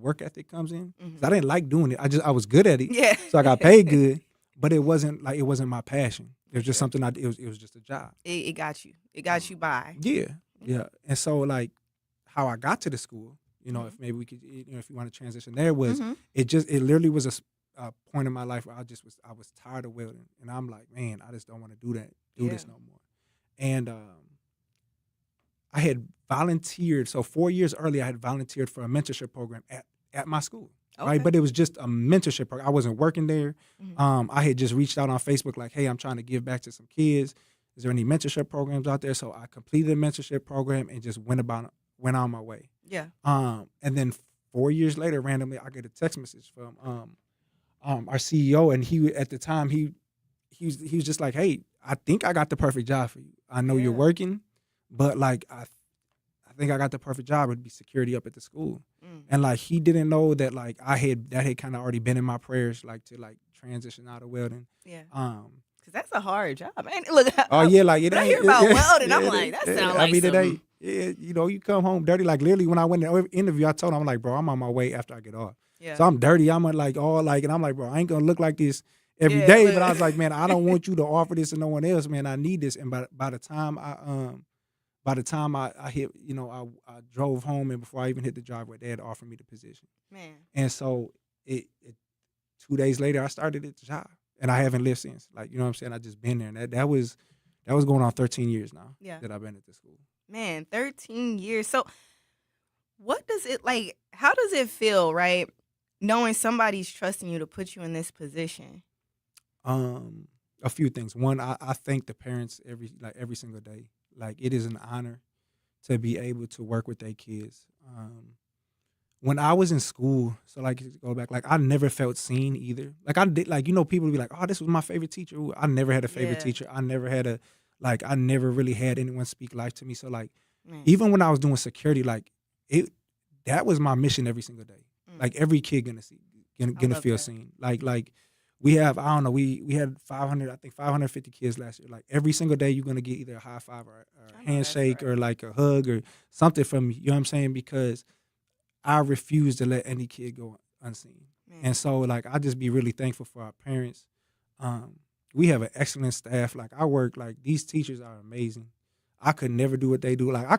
work ethic comes in. Mm-hmm. I didn't like doing it. I was good at it. Yeah. So I got paid good, but it wasn't my passion. It was just something it was just a job. It got you. It got you by. Yeah. Yeah. And so, how I got to the school, if maybe we could, if you want to transition there, was it literally was a point in my life where I was tired of welding, and I'm like, man, I just don't want to do this no more. And I had volunteered. So 4 years earlier, I had volunteered for a mentorship program at my school, right? But it was just a mentorship program. I wasn't working there. Mm-hmm. I had just reached out on Facebook like, hey, I'm trying to give back to some kids. Is there any mentorship programs out there? So I completed a mentorship program and just went on my way. Yeah. And then 4 years later, randomly, I get a text message from our CEO, and he at the time he was just like, hey, I think I got the perfect job for you. I know you're working, but I think I got the perfect job. It'd be security up at the school. Mm. And he didn't know that that had kind of already been in my prayers to transition out of welding. Yeah. Cause that's a hard job, man. Look. Oh yeah, it when I hear about welding, I'm like, that sounds like something. You come home dirty. Literally, when I went to the interview, I told him, I'm like, bro, I'm on my way after I get off. Yeah. So I'm dirty. I'm and I'm like, bro, I ain't gonna look like this every day. But I was like, man, I don't want you to offer this to no one else, man. I need this. And by the time by the time I hit, I drove home, and before I even hit the driveway, they had offered me the position. Man. And so it 2 days later, I started at the job, and I haven't left since. Like, you know what I'm saying? I just been there, and that was going on 13 years now that I've been at the school. Man, 13 years. So what does it like? How does it feel, right? Knowing somebody's trusting you to put you in this position. A few things. One, I thank the parents every single day. Like, it is an honor to be able to work with their kids. When I was in school, so like go back, like I never felt seen either. Like I did, like, people would be like, "Oh, this was my favorite teacher." Ooh, I never had a favorite teacher. I never really had anyone speak life to me. So like, even when I was doing security, like that was my mission every single day. Like every kid gonna feel seen. Like we have, I don't know, we had 550 kids last year. Like every single day you're gonna get either a high five or a handshake or like a hug or something from me. You know what I'm saying? Because I refuse to let any kid go unseen. And so like I just be really thankful for our parents. We have an excellent staff. Like these teachers are amazing. I could never do what they do. Like I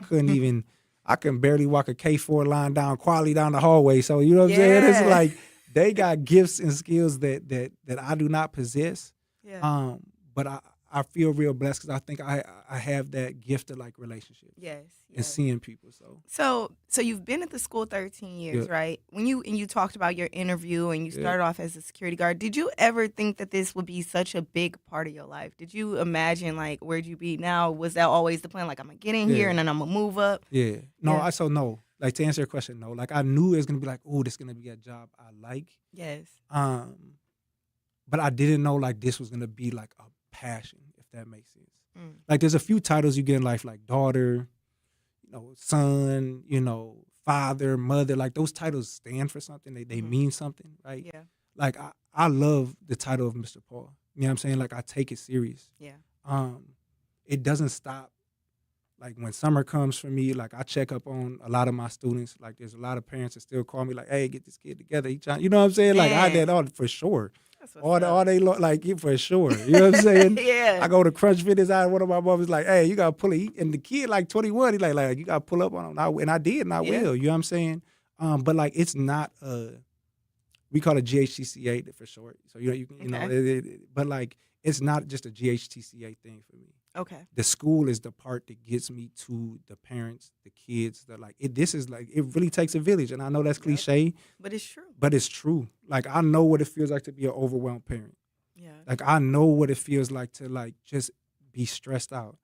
can barely walk a K4 line down quality down the hallway. So you know what I'm saying? It's like they got gifts and skills that I do not possess. Yeah. But I feel real blessed because I think I have that gift of like relationship. Yes. And seeing people. So you've been at the school 13 years, right? When you talked about your interview and you started off as a security guard, did you ever think that this would be such a big part of your life? Did you imagine like where'd you be now? Was that always the plan? Like I'm gonna get in here and then I'm gonna move up? Yeah. No, no. Like to answer your question, no. Like I knew it was gonna be like, oh, this is gonna be a job I like. Yes. But I didn't know like this was gonna be like a passion, if that makes sense. Like there's a few titles you get in life, like daughter, son, father, mother. Like those titles stand for something. They mean something, right? Yeah. Like I love the title of Mr. Paul. You know what I'm saying? Like I take it serious. Yeah. It doesn't stop. Like when summer comes for me, like I check up on a lot of my students. Like there's a lot of parents that still call me like, "Hey, get this kid together." He trying, you know what I'm saying? Like I did all for sure. All day long, like for sure. You know what I'm saying? Yeah. I go to Crunch Fitness out. One of my brothers like, "Hey, you gotta pull it." And the kid like 21, he like you gotta pull up on him. And I did, and I will. You know what I'm saying? But like it's not we call it GHTCA for short. So but like it's not just a GHTCA thing for me. Okay. The school is the part that gets me to the parents, the kids. That like this is like it really takes a village, and I know that's cliche, but it's true. But it's true. Like I know what it feels like to be an overwhelmed parent. Yeah. Like I know what it feels like to like just be stressed out,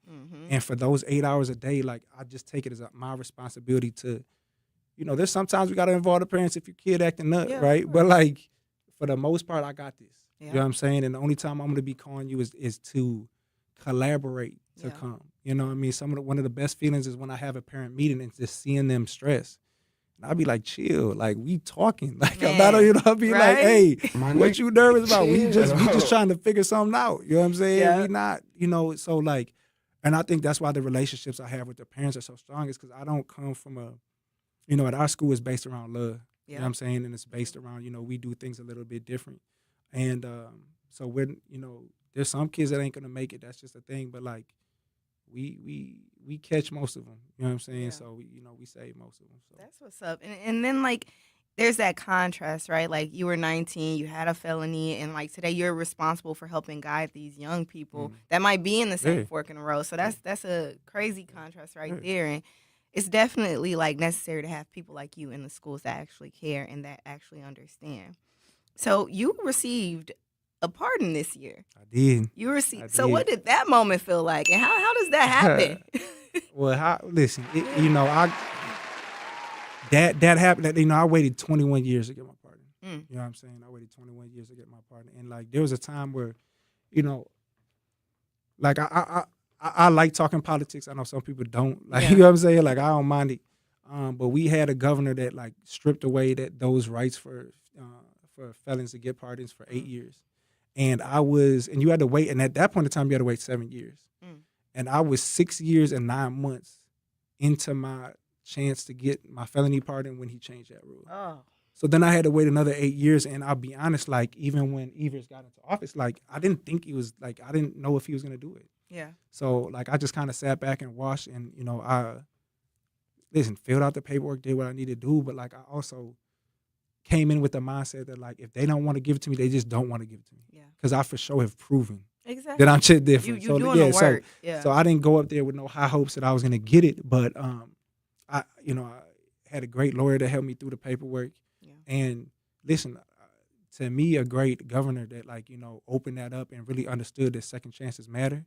and for those 8 hours a day, like I just take it as my responsibility to, there's sometimes we gotta involve the parents if your kid acting up, right? But like for the most part, I got this. Yeah. You know what I'm saying? And the only time I'm gonna be calling you is to collaborate to come. You know what I mean? One of the best feelings is when I have a parent meeting and just seeing them stressed. And I'll be like, chill, like we talking. Like I'm not, I'll be like, hey, what you nervous about? We just trying to figure something out. You know what I'm saying? Yeah. We not, so like, and I think that's why the relationships I have with the parents are so strong is because I don't come from at our school is based around love. You know what I'm saying? And it's based around, we do things a little bit different. And so when, there's some kids that ain't gonna make it. That's just a thing. But like, we catch most of them. You know what I'm saying? Yeah. So we save most of them. So that's what's up. And then like, there's that contrast, right? Like you were 19, you had a felony, and like today you're responsible for helping guide these young people that might be in the same fork in the road. So that's a crazy contrast right there. And it's definitely like necessary to have people like you in the schools that actually care and that actually understand. So you received a pardon this year. I did. You received. So what did that moment feel like, and how does that happen? Well, listen, that happened. I waited 21 years to get my pardon. You know what I'm saying? I waited 21 years to get my pardon, and like there was a time where, like I like talking politics. I know some people don't. Like you know what I'm saying? Like I don't mind it. But we had a governor that like stripped away those rights for felons to get pardons for 8 years. And and you had to wait, and at that point in time, you had to wait 7 years. And I was 6 years and 9 months into my chance to get my felony pardon when he changed that rule. Oh. So then I had to wait another 8 years, and I'll be honest, like even when Evers got into office, like I didn't think he was, like I didn't know if he was going to do it. Yeah. So like I just kind of sat back and watched, and I filled out the paperwork, did what I needed to do, but like I also came in with the mindset that like if they don't want to give it to me, they just don't want to give it to me. Yeah. Because I for sure have proven exactly that I'm just different. You doing the work. So I didn't go up there with no high hopes that I was gonna get it, but I had a great lawyer to help me through the paperwork. Yeah. And listen, to me, a great governor that opened that up and really understood that second chances matter.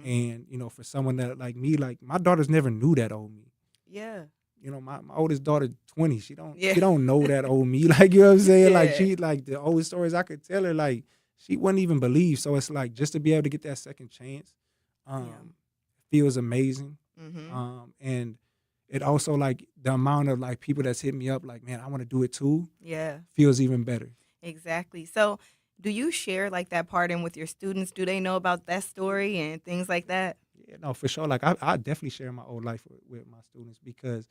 And for someone that like me, like my daughters never knew that old me. Yeah. My oldest daughter 20. She don't know that old me. Like, you know what I'm saying? Yeah. Like she like the old stories I could tell her, like she wouldn't even believe. So it's like just to be able to get that second chance feels amazing. And it also like the amount of like people that's hit me up like, man, I want to do it too. Yeah. Feels even better. Exactly. So do you share like that part in with your students? Do they know about that story and things like that? Yeah, no, for sure. Like I definitely share my old life with my students because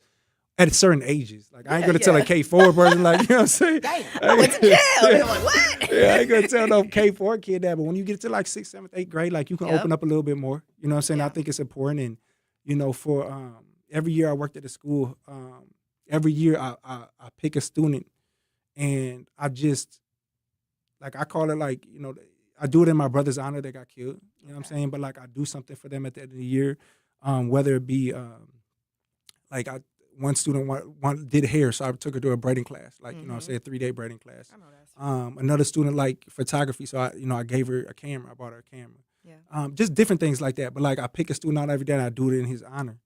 at certain ages, like I ain't gonna tell a K4 person, like, you know what I'm saying? Damn, I went to jail. They're like, what? Yeah, I ain't gonna tell no K4 kid that, but when you get to like 6th, 7th, 8th grade, like you can open up a little bit more. You know what I'm saying? I think it's important, and for every year I worked at the school, every year I pick a student, and I just like I call it like I do it in my brother's honor that got killed. You know what I'm saying? But like I do something for them at the end of the year, whether it be one student did hair, so I took her to a braiding class, like I say a 3-day braiding class. I know that's another student like photography, so I gave her a camera. I bought her a camera. Yeah. Just different things like that. But like I pick a student out every day and I do it in his honor.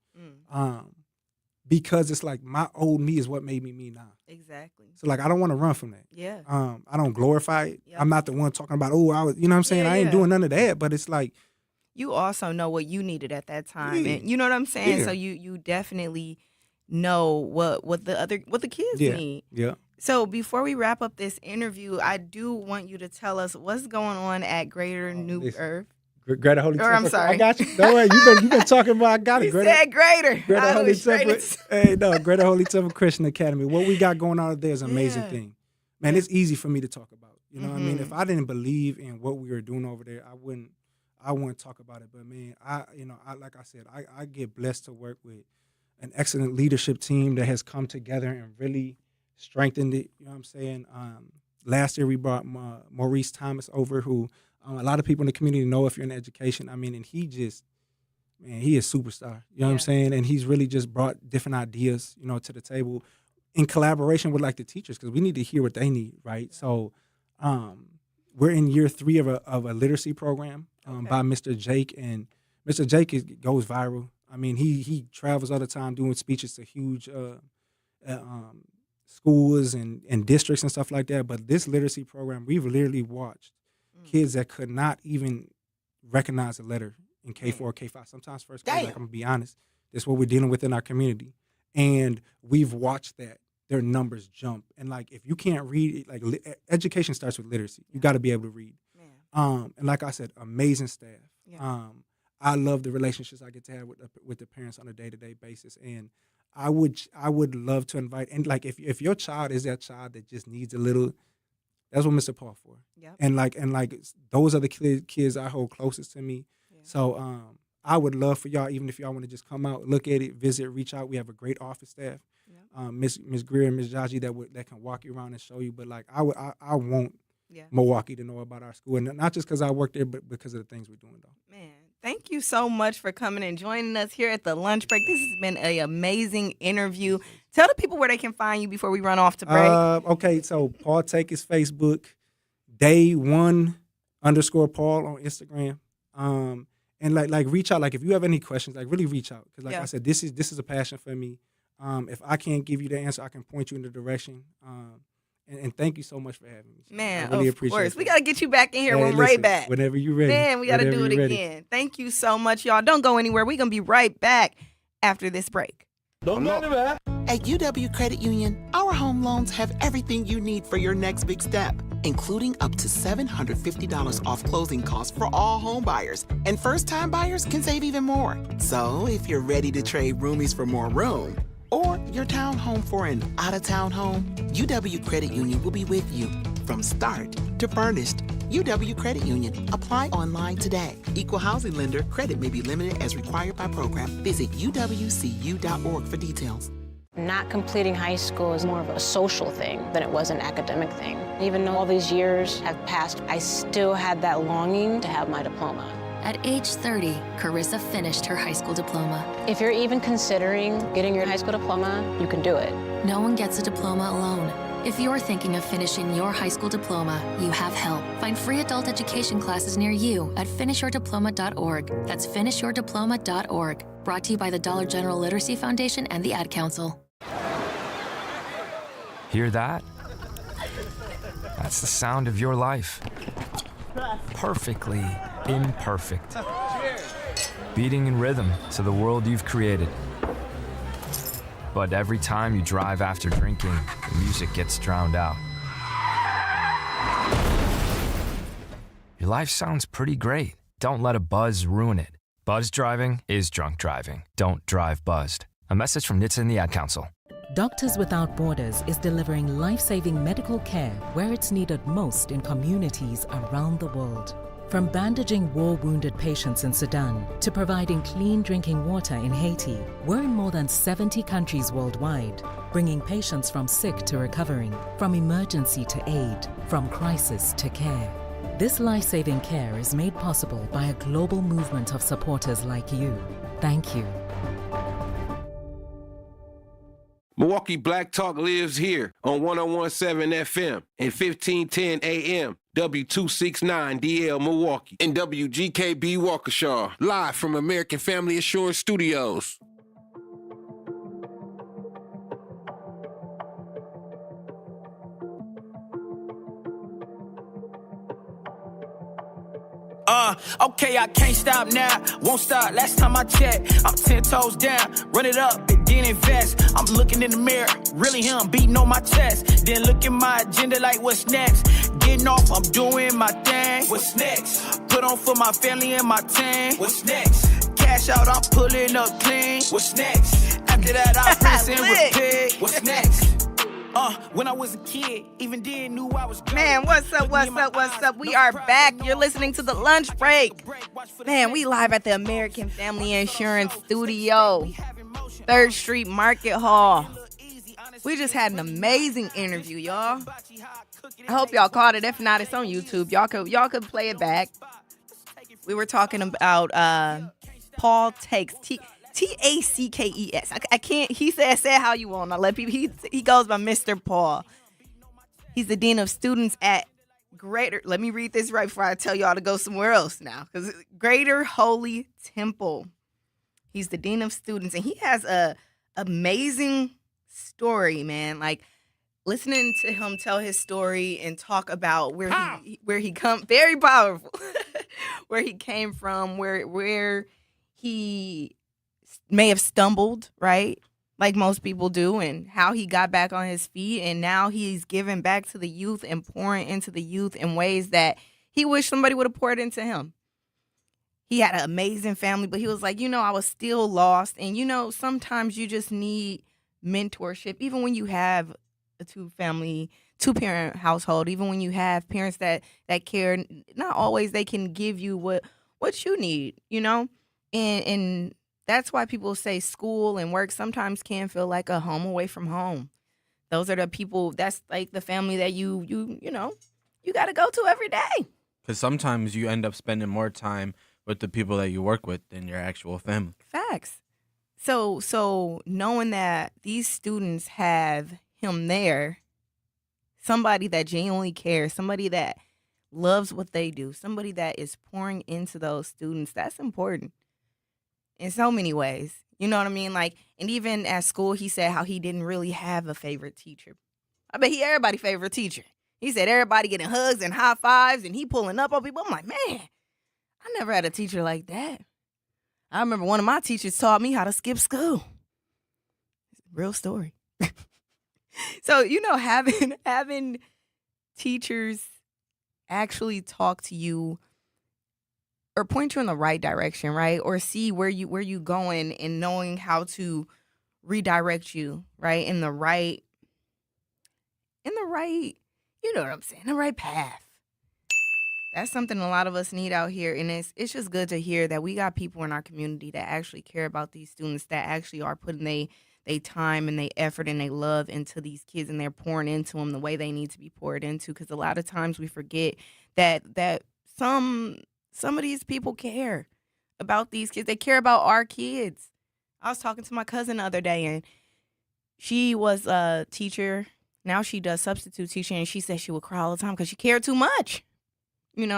Because it's like my old me is what made me now. Exactly. So like I don't want to run from that. Yeah. I don't glorify it. Yep. I'm not the one talking about, I was, you know what I'm saying? I ain't doing none of that, but it's like you also know what you needed at that time. And you know what I'm saying? Yeah. So you definitely know what the kids need. Yeah. So before we wrap up this interview, I do want you to tell us what's going on at Greater New Earth. Greater Holy Temple. I'm sorry. I got you. Don't worry. You've been talking about. I got it. You said Greater. Greater Holy Temple. Greater Holy Temple Christian Academy. What we got going on there is an amazing thing. Man, it's easy for me to talk about. You know what I mean? If I didn't believe in what we were doing over there, I wouldn't talk about it. But man, like I said, I get blessed to work with an excellent leadership team that has come together and really strengthened it. You know what I'm saying? Last year we brought Maurice Thomas over, who a lot of people in the community know if you're in education. I mean, and he is a superstar. You know what I'm saying? And he's really just brought different ideas, to the table in collaboration with like the teachers, because we need to hear what they need, right? So we're in year 3 of a literacy program by Mr. Zech, and Mr. Zech goes viral. I mean, he travels all the time doing speeches to huge schools and districts and stuff like that. But this literacy program, we've literally watched kids that could not even recognize a letter in K4, K5, sometimes first grade. Like, I'm going to be honest. That's what we're dealing with in our community. And we've watched that. Their numbers jump. And, like, if you can't read, like, education starts with literacy. You got to be able to read. And like I said, amazing staff. Yeah. I love the relationships I get to have with the parents on a day-to-day basis. And I would love to invite, and, like, if your child is that child that just needs a little, that's what Mr. Paul for. Yep. And like those are the kids I hold closest to me. Yeah. So I would love for y'all, even if y'all want to just come out, look at it, visit, reach out. We have a great office staff, Miss Greer and Miss Jaji that can walk you around and show you. But like I want Milwaukee to know about our school, and not just because I work there, but because of the things we're doing though. Man, thank you so much for coming and joining us here at the lunch break. This has been an amazing interview. Tell the people where they can find you before we run off to break. Okay, so Paul Take his Facebook, day1_Paul on Instagram. And like reach out. Like if you have any questions, like really reach out. Because like I said, this is a passion for me. If I can't give you the answer, I can point you in the direction. And thank you so much for having me. Man, I really of appreciate course. it. We got to get you back in here when listen, Ray back. Whenever you're ready. Man, we got to do it again. Thank you so much, y'all. Don't go anywhere. We're going to be right back after this break. Don't go anywhere. At UW Credit Union, our home loans have everything you need for your next big step, including up to $750 off closing costs for all home buyers. And first-time buyers can save even more. So if you're ready to trade roomies for more room, or your townhome for an out-of-town home, UW Credit Union will be with you from start to furnished. UW Credit Union. Apply online today. Equal housing lender. Credit may be limited as required by program. Visit uwcu.org for details. Not completing high school is more of a social thing than it was an academic thing. Even though all these years have passed, I still had that longing to have my diploma. At age 30, Carissa finished her high school diploma. If you're even considering getting your high school diploma, you can do it. No one gets a diploma alone. If you're thinking of finishing your high school diploma, you have help. Find free adult education classes near you at finishyourdiploma.org. That's finishyourdiploma.org. Brought to you by the Dollar General Literacy Foundation and the Ad Council. Hear that? That's the sound of your life. Perfectly imperfect. Beating in rhythm to the world you've created. But every time you drive after drinking, the music gets drowned out. Your life sounds pretty great. Don't let a buzz ruin it. Buzz driving is drunk driving. Don't drive buzzed. A message from NHTSA and the Ad Council. Doctors Without Borders is delivering life-saving medical care where it's needed most in communities around the world. From bandaging war-wounded patients in Sudan to providing clean drinking water in Haiti, we're in more than 70 countries worldwide, bringing patients from sick to recovering, from emergency to aid, from crisis to care. This life-saving care is made possible by a global movement of supporters like you. Thank you. Milwaukee Black Talk lives here on 101.7 FM and 1510 AM, W269DL Milwaukee, and WGKB Waukesha, live from American Family Assurance Studios. Okay, I can't stop now, won't stop. Last time I checked, I'm 10 toes down, run it up and then invest. I'm looking in the mirror, really him beating on my chest. Then look at my agenda like what's next. Getting off, I'm doing my thing. What's next? Put on for my family and my team. What's next? Cash out, I'm pulling up clean. What's next? After that, I rinse and repeat. What's next? When I was a kid, even then knew I was Man, what's up? We are back. You're listening to The Lunch Break. Man, we live at the American Family Insurance Studio, 3rd Street Market Hall. We just had an amazing interview, y'all. I hope y'all caught it. If not, it's on YouTube. Y'all could play it back. We were talking about Paul Takes. Tackes. I can't. He said how you want. I let people. He goes by Mr. Paul. He's the dean of students at Greater. Let me read this right before I tell y'all to go somewhere else now. Because Greater Holy Temple. He's the dean of students, and he has a amazing story, man. Like listening to him tell his story and talk about where he come. Very powerful. Where he came from. Where he may have stumbled, right? Like most people do, and how he got back on his feet, and now he's giving back to the youth and pouring into the youth in ways that he wished somebody would have poured into him. He had an amazing family, but he was like, I was still lost. And, sometimes you just need mentorship, even when you have a two-parent household, even when you have parents that care, not always they can give you what you need, and that's why people say school and work sometimes can feel like a home away from home. Those are the people, that's like the family that you got to go to every day. Because sometimes you end up spending more time with the people that you work with than your actual family. Facts. So knowing that these students have him there, somebody that genuinely cares, somebody that loves what they do, somebody that is pouring into those students, that's important. In so many ways, you know what I mean? Like, and even at school, he said how he didn't really have a favorite teacher. I bet he everybody's favorite teacher. He said everybody getting hugs and high fives and he pulling up on people. I'm like, man, I never had a teacher like that. I remember one of my teachers taught me how to skip school. Real story. So, having teachers actually talk to you or point you in the right direction, right? Or see where you going and knowing how to redirect you, right? In the right, you know what I'm saying, the right path. That's something a lot of us need out here, and it's just good to hear that we got people in our community that actually care about these students, that actually are putting they time and they effort and they love into these kids, and they're pouring into them the way they need to be poured into. Because a lot of times we forget that some of these people care about these kids. They care about our kids. I was talking to my cousin the other day, and she was a teacher. Now she does substitute teaching, and she said she would cry all the time because she cared too much.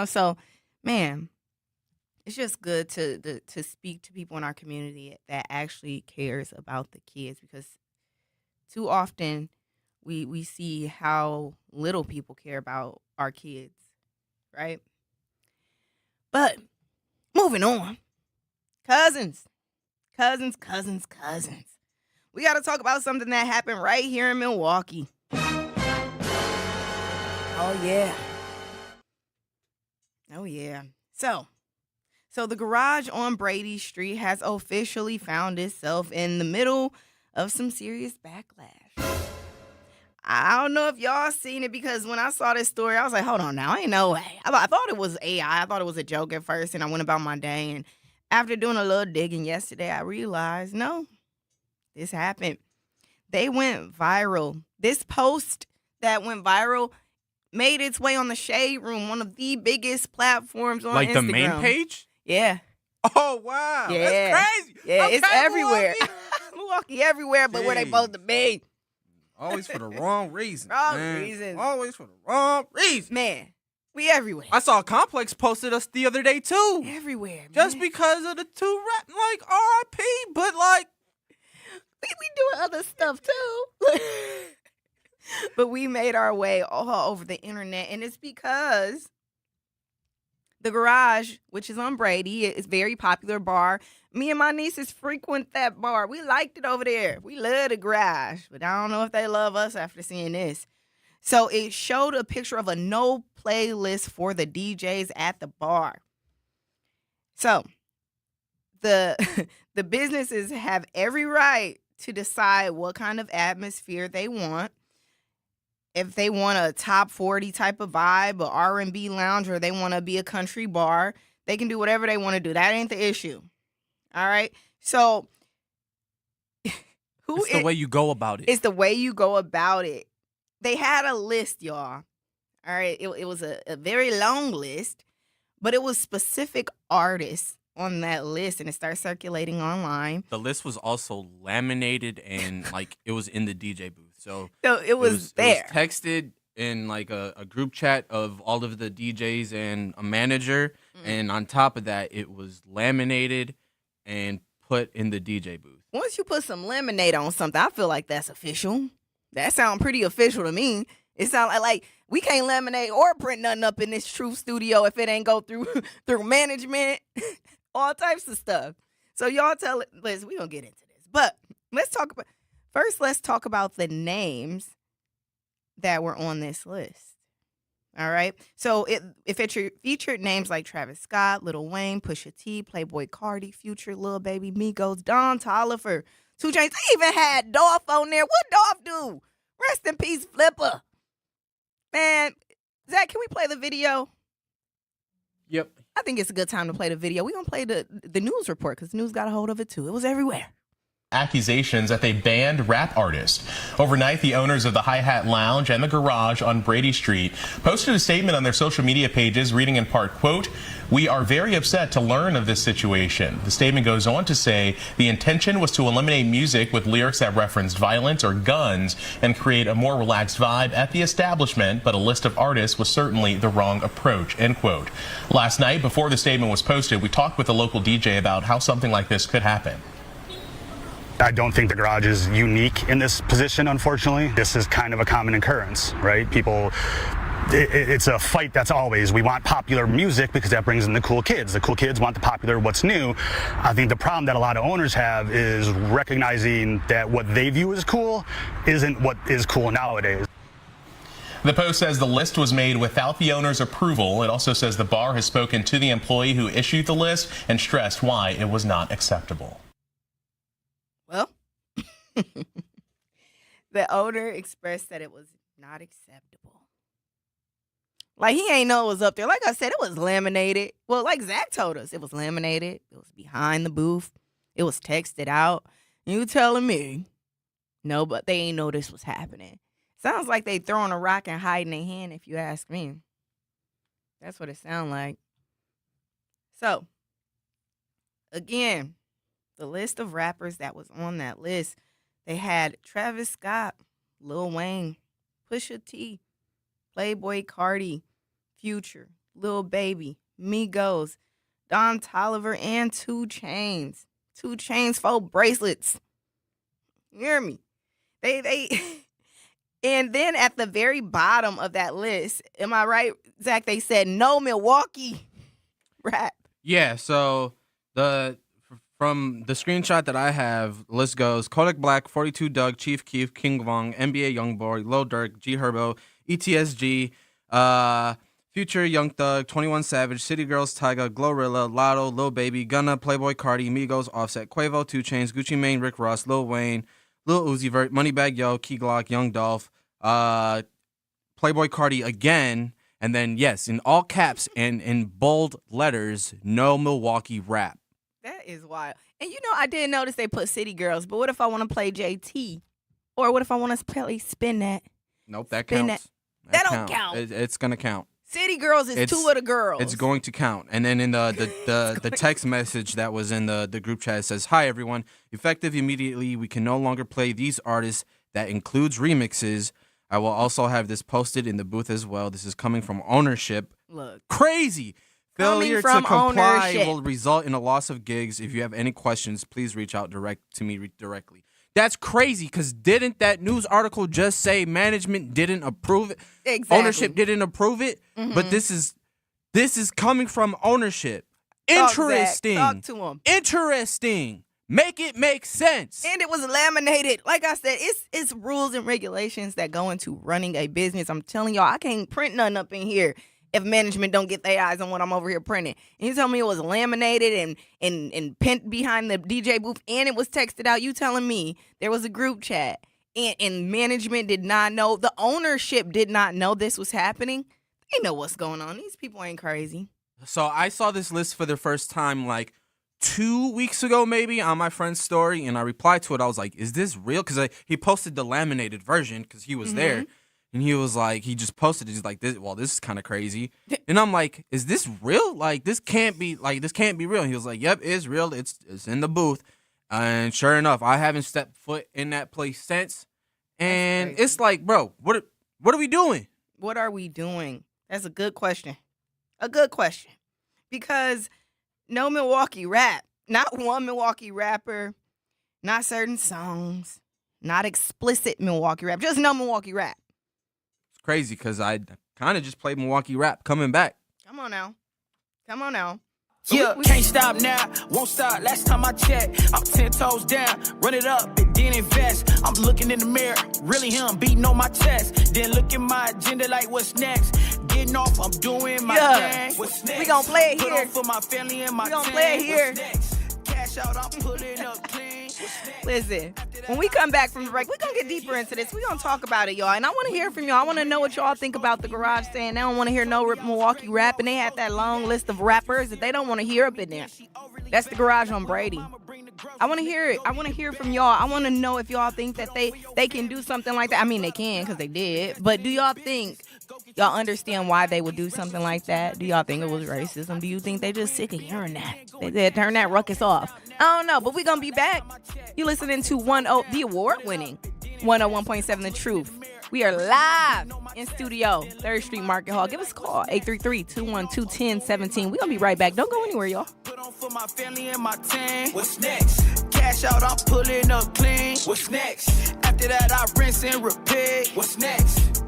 So, man, it's just good to speak to people in our community that actually cares about the kids, because too often we see how little people care about our kids, right? But moving on, cousins. We got to talk about something that happened right here in Milwaukee. Oh, yeah. So the garage on Brady Street has officially found itself in the middle of some serious backlash. I don't know if y'all seen it, because when I saw this story, I was like, hold on now, ain't no way. I thought it was AI. I thought it was a joke at first, and I went about my day. And after doing a little digging yesterday, I realized, no, this happened. They went viral. This post that went viral made its way on the Shade Room, one of the biggest platforms on Instagram. Like the main page? Yeah. Oh, wow. Yeah. That's crazy. Yeah, Okay, it's everywhere. Milwaukee. Milwaukee everywhere, but where they supposed to be. Always for the wrong reason. Reasons. Always for the wrong reason. Man, we everywhere. I saw Complex posted us the other day, too. Everywhere, man. Just because of the two like, R.I.P., but like. We doing other stuff, too. But we made our way all over the internet, and it's because the garage, which is on Brady, is a very popular bar. Me and my nieces frequent that bar. We liked it over there. We love the garage, but I don't know if they love us after seeing this. So it showed a picture of a no playlist for the DJs at the bar. So the businesses have every right to decide what kind of atmosphere they want. If they want a top 40 type of vibe, a R&B lounge, or they want to be a country bar, they can do whatever they want to do. That ain't the issue. All right? So It's the way you go about it. It's the way you go about it. They had a list, y'all. All right? It was a very long list, but it was specific artists on that list, and it started circulating online. The list was also laminated, and like it was in the DJ booth. So it was there. It was texted in like a group chat of all of the DJs and a manager, and on top of that, it was laminated and put in the DJ booth. Once you put some lemonade on something, I feel like that's official. That sounds pretty official to me. It sounds like we can't laminate or print nothing up in this Truth studio if it ain't go through management, all types of stuff. So y'all tell it. Listen, we gonna get into this, but let's talk about the names that were on this list. All right. So it featured names like Travis Scott, Lil Wayne, Pusha T, Playboi Carti, Future, Lil Baby, Migos, Don Toliver, 2 Chainz. They even had Dolph on there. What Dolph do? Rest in peace, Flipper. Man, Zach, can we play the video? Yep. I think it's a good time to play the video. We're going to play the news report because the news got a hold of it too. It was everywhere. Accusations that they banned rap artists. Overnight, the owners of the Hi-Hat Lounge and the Garage on Brady Street posted a statement on their social media pages reading in part, quote, "We are very upset to learn of this situation." The statement goes on to say the intention was to eliminate music with lyrics that referenced violence or guns and create a more relaxed vibe at the establishment, but a list of artists was certainly the wrong approach, end quote. Last night, before the statement was posted, we talked with a local DJ about how something like this could happen. I don't think the Garage is unique in this position, unfortunately. This is kind of a common occurrence, right? People, it's a fight that's always, we want popular music because that brings in the cool kids. The cool kids want the popular, what's new. I think the problem that a lot of owners have is recognizing that what they view as cool isn't what is cool nowadays. The post says the list was made without the owner's approval. It also says the bar has spoken to the employee who issued the list and stressed why it was not acceptable. Well, the owner expressed that it was not acceptable. Like, he ain't know it was up there. Like I said, it was laminated. Well, like Zach told us, it was laminated. It was behind the booth. It was texted out. You telling me? No, but they ain't know this was happening. Sounds like they throwing a rock and hiding their hand, if you ask me. That's what it sounds like. So, again, the list of rappers that was on that list, they had Travis Scott, Lil Wayne, Pusha T, Playboy Carti, Future, Lil Baby, Migos, Don Toliver, and 2 Chainz. 2 Chainz, 4 bracelets. You hear me? They and then at the very bottom of that list, am I right, Zach? They said no Milwaukee rap. Yeah, so from the screenshot that I have, the list goes Kodak Black, 42 Doug, Chief Keef, King Von, NBA Youngboy, Lil Durk, G Herbo, ETSG, Future, Young Thug, 21 Savage, City Girls, Tyga, Glorilla, Lotto, Lil Baby, Gunna, Playboy Carti, Migos, Offset, Quavo, 2 Chainz, Gucci Mane, Rick Ross, Lil Wayne, Lil Uzi Vert, Moneybagg Yo, Key Glock, Young Dolph, Playboy Carti again, and then, yes, in all caps and in bold letters, no Milwaukee rap. That is wild. And you know, I did notice they put City Girls, but what if I want to play JT? Or what if I want to play Spin That? Nope, that Spin counts. That don't count. It's going to count. City Girls is 2 of the girls. It's going to count. And then in the text message that was in the group chat, it says, "Hi, everyone. Effective immediately, we can no longer play these artists. That includes remixes. I will also have this posted in the booth as well. This is coming from ownership." Look. Crazy. Failure to from comply ownership. will result in a loss of gigs. If you have any questions, please reach out to me directly. That's crazy, because didn't that news article just say management didn't approve it? Exactly. Ownership didn't approve it? Mhm. But this is coming from ownership. Talk, Zach. Interesting. Talk to 'em. Interesting. Make it make sense. And it was laminated. Like I said, it's rules and regulations that go into running a business. I'm telling y'all, I can't print nothing up in here if management don't get their eyes on what I'm over here printing. And you tell me it was laminated and pent behind the DJ booth and it was texted out. You telling me there was a group chat and management did not know, the ownership did not know this was happening? They know what's going on. These people ain't crazy. So I saw this list for the first time like 2 weeks ago maybe on my friend's story, and I replied to it. I was like, is this real? Because he posted the laminated version because he was there. And he was like, he just posted it. He's like, this is kind of crazy. And I'm like, is this real? Like, this can't be real. And he was like, yep, it's real. It's in the booth. And sure enough, I haven't stepped foot in that place since. And it's like, bro, what are we doing? What are we doing? That's a good question. A good question. Because no Milwaukee rap. Not one Milwaukee rapper. Not certain songs. Not explicit Milwaukee rap. Just no Milwaukee rap. Crazy, because I kind of just played Milwaukee rap coming back. Come on now. Come on now. Yeah, can't stop now, won't stop. Last time I checked, I'm 10 toes down. Run it up and then invest. I'm looking in the mirror, really him beating on my chest. Then look at my agenda like what's next. Getting off, I'm doing my thing. What's next? We gonna play it Put here. on for my family and my We gonna play it here. What's next? Cash out, I'm pulling up clean. Listen, when we come back from the break, we're going to get deeper into this. We're going to talk about it, y'all. And I want to hear from y'all. I want to know what y'all think about the garage saying they don't want to hear no Milwaukee rap. And they had that long list of rappers that they don't want to hear up in there. That's the garage on Brady. I want to hear it. I want to hear from y'all. I want to know if y'all think that they can do something like that. I mean, they can because they did. But do y'all think y'all understand why they would do something like that? Do y'all think it was racism? Do you think they just sick of hearing that? They turn that ruckus off. I don't know, but we're going to be back. You listening to the award-winning 101.7 The Truth. We are live in studio, 3rd Street Market Hall. Give us a call, 833-212-1017. We're going to be right back. Don't go anywhere, y'all. Put on for my family and my team. What's next? Cash out, I'm pulling up clean. What's next? After that, I rinse and repeat. What's next?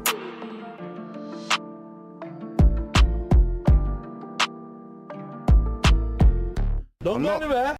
Don't go anywhere.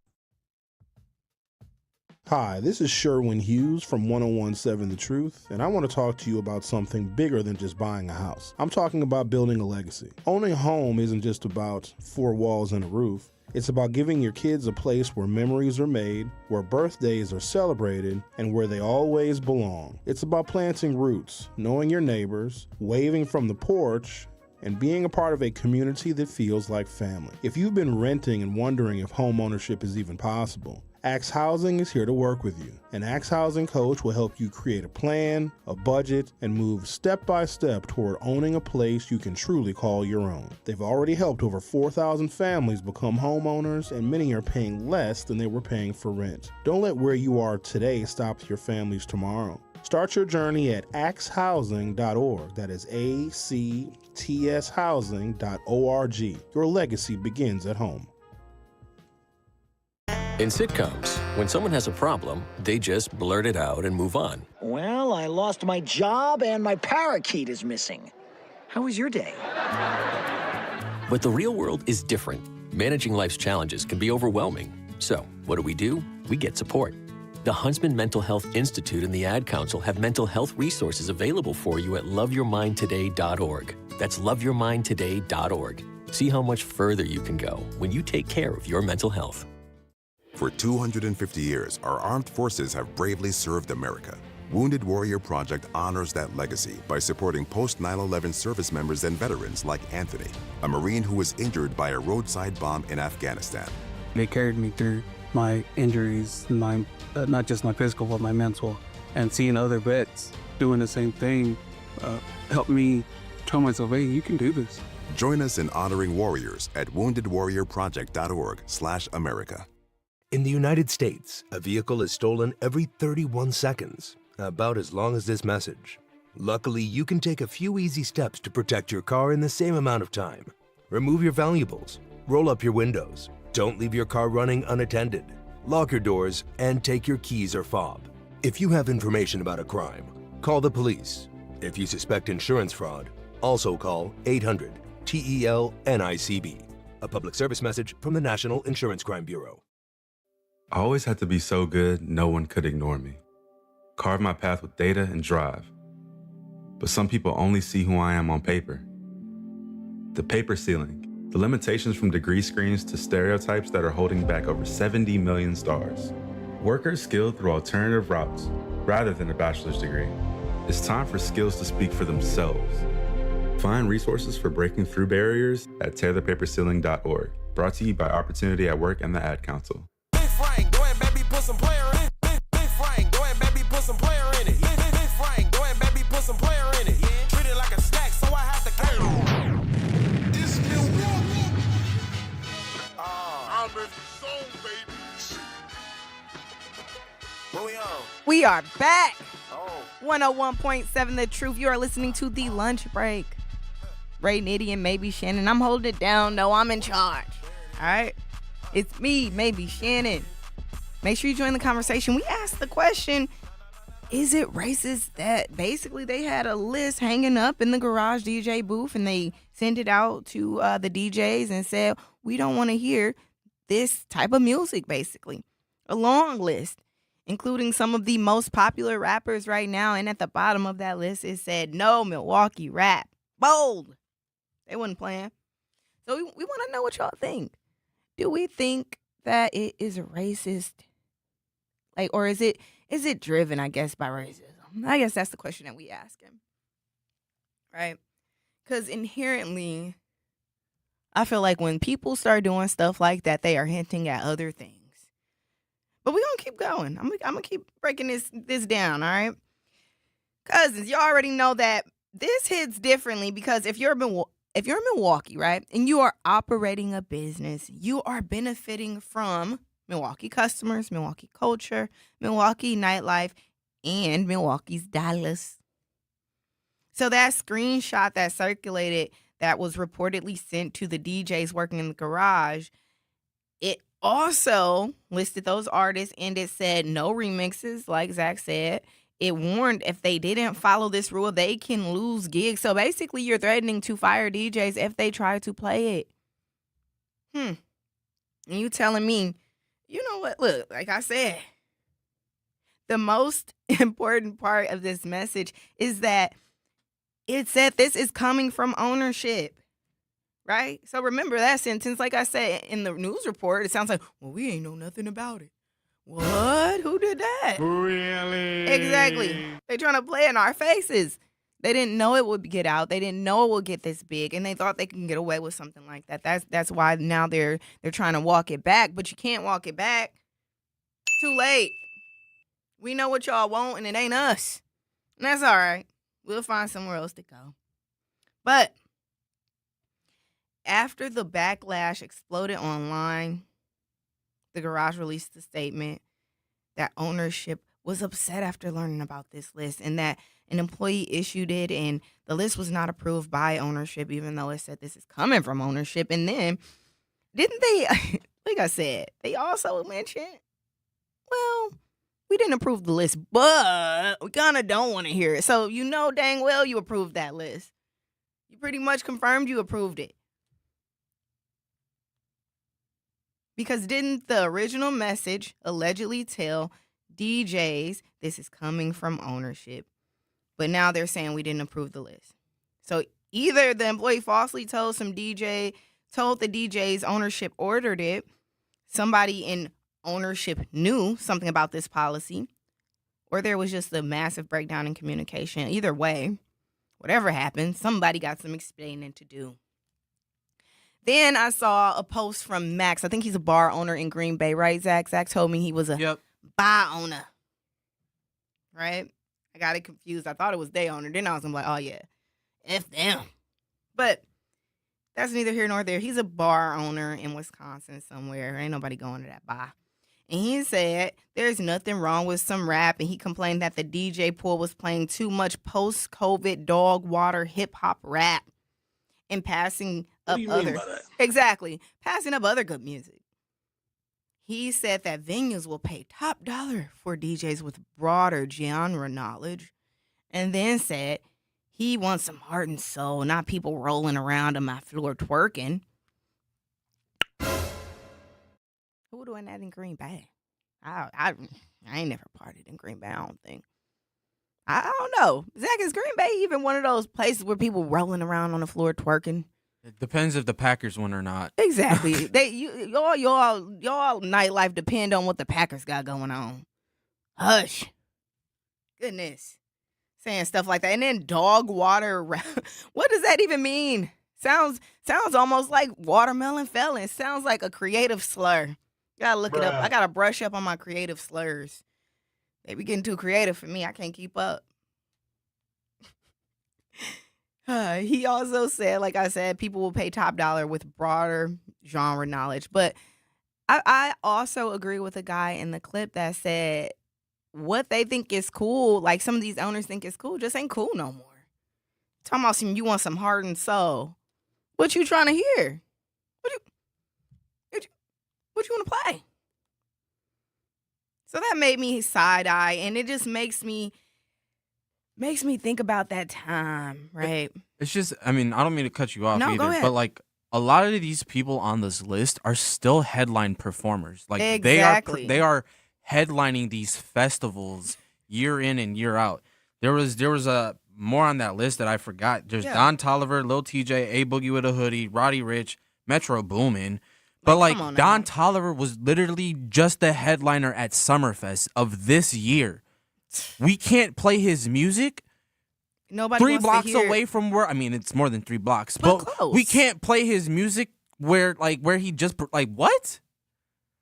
Hi, this is Sherwin Hughes from 101.7 The Truth, and I want to talk to you about something bigger than just buying a house. I'm talking about building a legacy. Owning a home isn't just about 4 walls and a roof. It's about giving your kids a place where memories are made, where birthdays are celebrated, and where they always belong. It's about planting roots, knowing your neighbors, waving from the porch, and being a part of a community that feels like family. If you've been renting and wondering if home ownership is even possible, Axe Housing is here to work with you. An Axe Housing coach will help you create a plan, a budget, and move step by step toward owning a place you can truly call your own. They've already helped over 4,000 families become homeowners, and many are paying less than they were paying for rent. Don't let where you are today stop your family's tomorrow. Start your journey at axehousing.org. That is ACTS housing.org. Your legacy begins at home. In sitcoms, when someone has a problem, they just blurt it out and move on. Well, I lost my job and my parakeet is missing. How was your day? But the real world is different. Managing life's challenges can be overwhelming. So, what do? We get support. The Huntsman Mental Health Institute and the Ad Council have mental health resources available for you at loveyourmindtoday.org. That's loveyourmindtoday.org. See how much further you can go when you take care of your mental health. For 250 years, our armed forces have bravely served America. Wounded Warrior Project honors that legacy by supporting post-9/11 service members and veterans like Anthony, a Marine who was injured by a roadside bomb in Afghanistan. They carried me through my injuries, not just my physical, but my mental. And seeing other vets doing the same thing helped me tell myself, hey, you can do this. Join us in honoring warriors at woundedwarriorproject.org/America. In the United States, a vehicle is stolen every 31 seconds, about as long as this message. Luckily, you can take a few easy steps to protect your car in the same amount of time. Remove your valuables, roll up your windows, don't leave your car running unattended, lock your doors, and take your keys or fob. If you have information about a crime, call the police. If you suspect insurance fraud, also call 800-TEL-NICB. A public service message from the National Insurance Crime Bureau. I always had to be so good, no one could ignore me. Carve my path with data and drive. But some people only see who I am on paper. The paper ceiling, the limitations from degree screens to stereotypes that are holding back over 70 million stars. Workers skilled through alternative routes, rather than a bachelor's degree. It's time for skills to speak for themselves. Find resources for breaking through barriers at tearthepaperceiling.org. Brought to you by Opportunity at Work and the Ad Council. Frank, go ahead, baby, put some player in it. Big Frank, go ahead, baby, put some player in it. Big Frank, go ahead, baby, put some player in it. Treat it like a snack, so I have to carry it. It's Milwaukee. I'm in the zone, baby. What we on? We are back. 101.7 The Truth. You are listening to The Lunch Break. Ray Nitty and Maybe Shannon. I'm holding it down. No, I'm in charge. All right? It's me, Maybe Shannon. Make sure you join the conversation. We asked the question, is it racist that basically they had a list hanging up in the garage DJ booth and they sent it out to the DJs and said, we don't want to hear this type of music, basically. A long list, including some of the most popular rappers right now. And at the bottom of that list, it said, no Milwaukee rap. Bold. They wasn't playing. So we want to know what y'all think. Do we think that it is racist? Like, or is it driven, I guess, by racism? I guess that's the question that we ask him. Right? Because inherently, I feel like when people start doing stuff like that, they are hinting at other things. But we're going to keep going. I'm going to keep breaking this down, all right? Cousins, you already know that this hits differently because if you're in Milwaukee, right, and you are operating a business, you are benefiting from Milwaukee customers, Milwaukee culture, Milwaukee nightlife, and Milwaukee's dollars. So that screenshot that circulated that was reportedly sent to the DJs working in the garage, it also listed those artists and it said no remixes, like Zach said. It warned if they didn't follow this rule, they can lose gigs. So basically, you're threatening to fire DJs if they try to play it. And you telling me, you know what? Look, like I said, the most important part of this message is that it said this is coming from ownership, right? So remember that sentence. Like I said in the news report, it sounds like, well, we ain't know nothing about it. What? Who did that? Really? Exactly. They trying to play in our faces. They didn't know it would get out. They didn't know it would get this big, and they thought they can get away with something like that. That's why now they're trying to walk it back, but you can't walk it back. Too late. We know what y'all want, and it ain't us. And that's all right. We'll find somewhere else to go. But after the backlash exploded online, the garage released a statement that ownership was upset after learning about this list and that an employee issued it and the list was not approved by ownership, even though it said this is coming from ownership. And then, didn't they, like I said, they also mentioned, well, we didn't approve the list, but we kind of don't want to hear it. So you know dang well you approved that list. You pretty much confirmed you approved it. Because didn't the original message allegedly tell DJs this is coming from ownership? But now they're saying we didn't approve the list. So either the employee falsely told the DJs ownership ordered it, somebody in ownership knew something about this policy, or there was just a massive breakdown in communication. Either way, whatever happened, somebody got some explaining to do. Then I saw a post from Max. I think he's a bar owner in Green Bay, right, Zach? Zach told me he was a bar owner, right? I got it confused. I thought it was day owner. Then I was like, oh, yeah, F them. But that's neither here nor there. He's a bar owner in Wisconsin somewhere. Ain't nobody going to that bar. And he said there's nothing wrong with some rap, and he complained that the DJ pool was playing too much post-COVID dog water hip-hop rap and passing up passing up other good music. He said that venues will pay top dollar for DJs with broader genre knowledge, and then said he wants some heart and soul, not people rolling around on my floor twerking. Who doing that in Green Bay? I ain't never partied in Green Bay, I don't think. I don't know. Zach, is Green Bay even one of those places where people rolling around on the floor twerking? It depends if the Packers win or not. Exactly. Y'all nightlife depend on what the Packers got going on. Hush. Goodness. Saying stuff like that. And then dog water. What does that even mean? Sounds almost like watermelon felon. Sounds like a creative slur. Gotta look it up. I gotta brush up on my creative slurs. They be getting too creative for me. I can't keep up. He also said, like I said, people will pay top dollar with broader genre knowledge. But I also agree with a guy in the clip that said what they think is cool, like some of these owners think is cool, just ain't cool no more. Talking about you want some heart and soul. What you trying to hear? What you want to play? So that made me side eye, and it just makes me think about that time, right? It's just, I mean, I don't mean to cut you off No, either, go ahead. but like a lot of these people on this list are still headline performers. Like Exactly. they are headlining these festivals year in and year out. There was a more on that list that I forgot. There's Don Toliver, Lil TJ, A Boogie with a Hoodie, Roddy Ricch, Metro Boomin. But like come on Don Toliver was literally just the headliner at Summerfest of this year. We can't play his music. Nobody 3 wants to blocks hear away it. from where, I mean, it's more than 3 blocks, but close. we can't play his music where he just like what?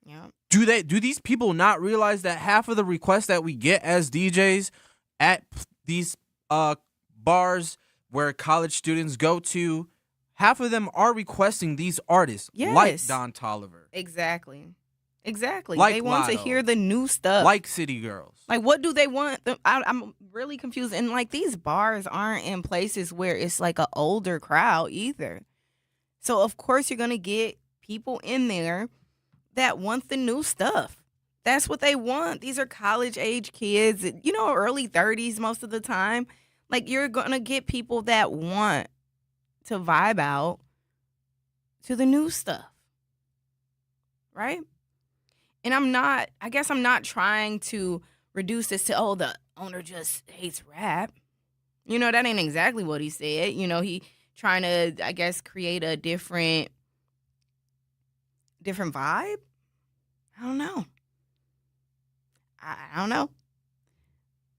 Yeah. Do these people not realize that half of the requests that we get as DJs at these bars where college students go to, half of them are requesting these artists like Yes. Don Toliver, Exactly. Like They want to Lotto. hear the new stuff. like City Girls. Like, what do they want? I'm really confused. And, like, these bars aren't in places where it's, like, an older crowd either. So, of course, you're going to get people in there that want the new stuff. That's what they want. These are college-age kids, early 30s most of the time. Like, you're going to get people that want to vibe out to the new stuff. Right? And I guess I'm not trying to reduce this to, the owner just hates rap. That ain't exactly what he said. He trying to, I guess, create a different vibe. I don't know. I don't know.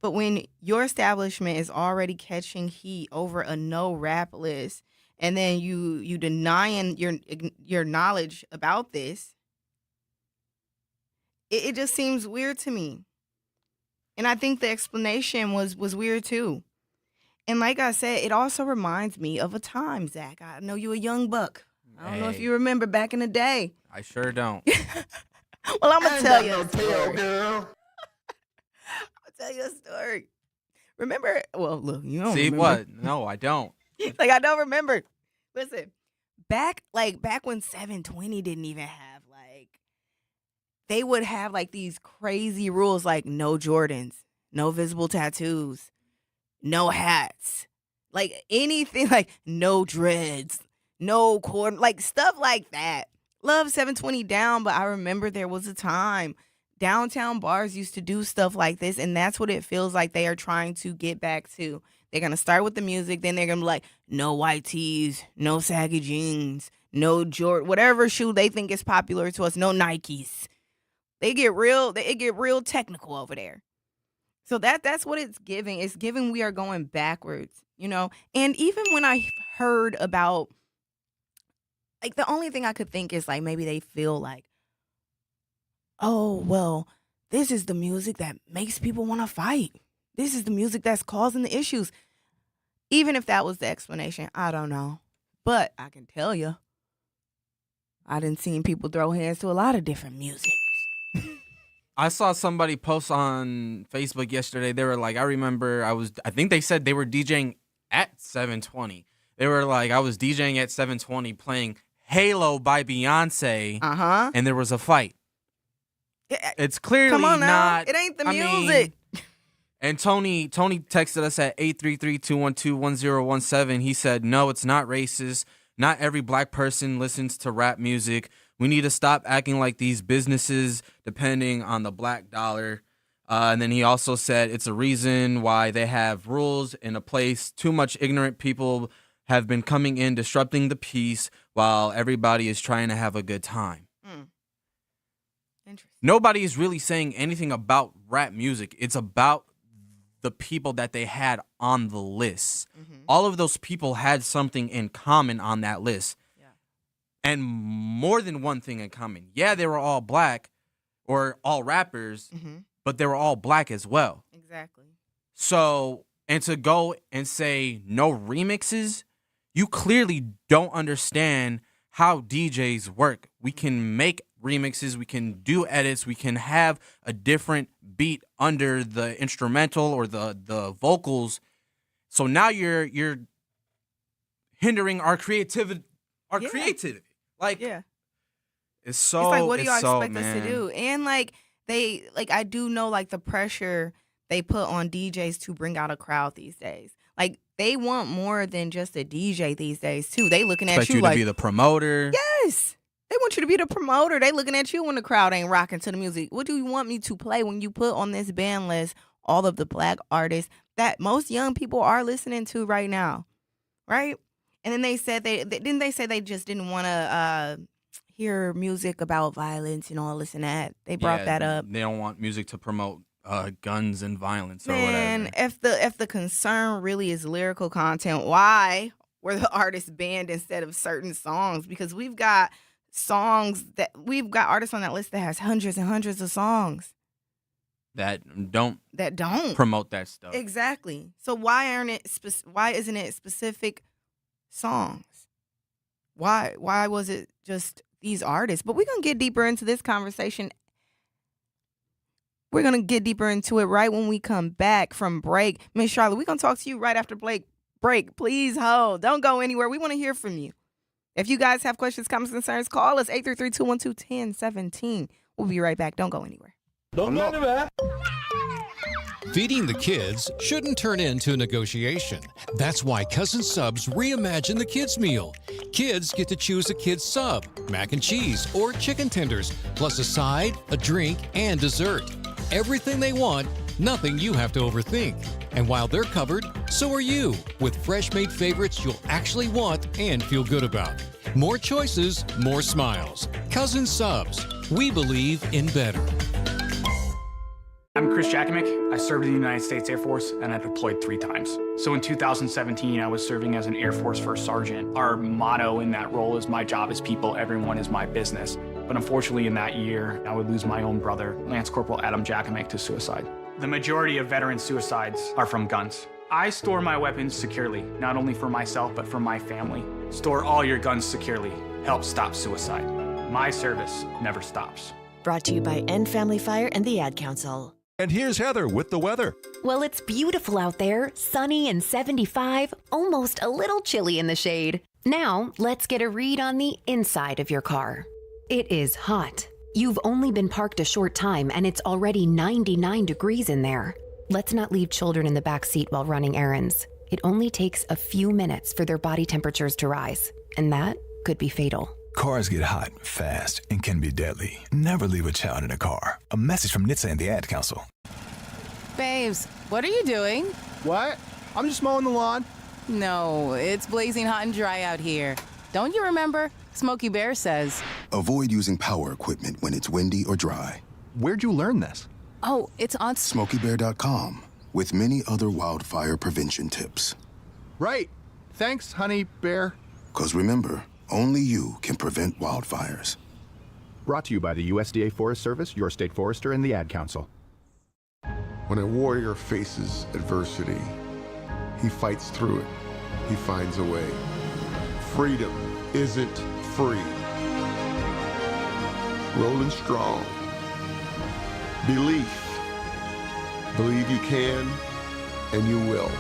But when your establishment is already catching heat over a no rap list, and then you denying your knowledge about this, it just seems weird to me. And I think the explanation was weird too. And like I said, it also reminds me of a time, Zach. I know you a young buck. I don't know if you remember back in the day. I sure don't. Well, I'm gonna tell you a tail, story. girl. I'll tell you a story. Remember? Well, look, you don't See remember. what? No, I don't. Like, I don't remember. Listen, back when 720 didn't even have, like, they would have, like, these crazy rules, like no Jordans, no visible tattoos, no hats, like anything, like no dreads, no cord, like stuff like that. Love 720 down, but I remember there was a time downtown bars used to do stuff like this, and that's what it feels like they are trying to get back to. They're going to start with the music, then they're going to be like, no white tees, no saggy jeans, no Jordan, whatever shoe they think is popular to us, no Nikes. It get real technical over there. So that's what it's giving. It's giving we are going backwards, you know? And even when I heard about, like, the only thing I could think is, like, maybe they feel like, oh, well, this is the music that makes people want to fight. This is the music that's causing the issues. Even if that was the explanation, I don't know. But I can tell you, I done seen people throw hands to a lot of different music. I saw somebody post on Facebook yesterday. They were like, I think they said they were DJing at 720. They were like, I was DJing at 720 playing Halo by Beyonce. Uh-huh. And there was a fight. It's clearly Come on now. not. It ain't the music. And Tony texted us at 833-212-1017. He said, no, it's not racist. Not every black person listens to rap music. We need to stop acting like these businesses depending on the black dollar. And then he also said it's a reason why they have rules in a place. Too much ignorant people have been coming in, disrupting the peace while everybody is trying to have a good time. Interesting. Nobody is really saying anything about rap music. It's about the people that they had on the list. All of those people had something in common on that list. And more than one thing in common. Yeah, they were all black or all rappers, but they were all black as well. Exactly. So, and to go and say no remixes, you clearly don't understand how DJs work. We can make remixes, we can do edits, we can have a different beat under the instrumental or the vocals. So now you're hindering our creativity. Like, it's so. It's like, what do y'all expect man. us to do? And like I do know, like, the pressure they put on DJs to bring out a crowd these days. Like, they want more than just a DJ these days too. They looking at Expect you like, to be the promoter. Yes. They want you to be the promoter. They looking at you when the crowd ain't rocking to the music. What do you want me to play when you put on this band list all of the black artists that most young people are listening to right now, right? And then they said they say they just didn't want to hear music about violence and all this and that. They brought that up. They don't want music to promote guns and violence or Man, whatever. if the concern really is lyrical content, why were the artists banned instead of certain songs? Because we've got artists on that list that has hundreds and hundreds of songs that don't promote that stuff. Exactly. So why isn't it specific songs? Why was it just these artists? But we're gonna get deeper into this conversation. We're gonna get deeper into it right when we come back from break. Miss Charlotte, we're gonna talk to you right after break. Please hold. Don't go anywhere. We want to hear from you. If you guys have questions, comments, concerns, call us 833-212-1017. We'll be right back. Don't go anywhere. Don't go anywhere. Feeding the kids shouldn't turn into a negotiation. That's why Cousin Subs reimagined the kids' meal. Kids get to choose a kid's sub, mac and cheese, or chicken tenders, plus a side, a drink, and dessert. Everything they want, nothing you have to overthink. And while they're covered, so are you, with fresh-made favorites you'll actually want and feel good about. More choices, more smiles. Cousin Subs. We believe in better. I'm Chris Jakovic. I served in the United States Air Force and I deployed 3 times. So in 2017, I was serving as an Air Force First Sergeant. Our motto in that role is my job is people, everyone is my business. But unfortunately in that year, I would lose my own brother, Lance Corporal Adam Jakovic, to suicide. The majority of veteran suicides are from guns. I store my weapons securely, not only for myself, but for my family. Store all your guns securely. Help stop suicide. My service never stops. Brought to you by End Family Fire and the Ad Council. And here's Heather with the weather. Well, it's beautiful out there, sunny and 75, almost a little chilly in the shade. Now, let's get a read on the inside of your car. It is hot. You've only been parked a short time and it's already 99 degrees in there. Let's not leave children in the back seat while running errands. It only takes a few minutes for their body temperatures to rise, and that could be fatal. Cars get hot, fast, and can be deadly. Never leave a child in a car. A message from NHTSA and the Ad Council. Babes, what are you doing? What? I'm just mowing the lawn. No, it's blazing hot and dry out here. Don't you remember? Smokey Bear says. Avoid using power equipment when it's windy or dry. Where'd you learn this? Oh, it's on SmokeyBear.com with many other wildfire prevention tips. Right. Thanks, honey bear. 'Cause remember, only you can prevent wildfires. Brought to you by the USDA Forest Service, your state forester, and the Ad Council. When a warrior faces adversity, he fights through it. He finds a way. Freedom isn't free. Rolling strong. Belief. Believe you can, and you will.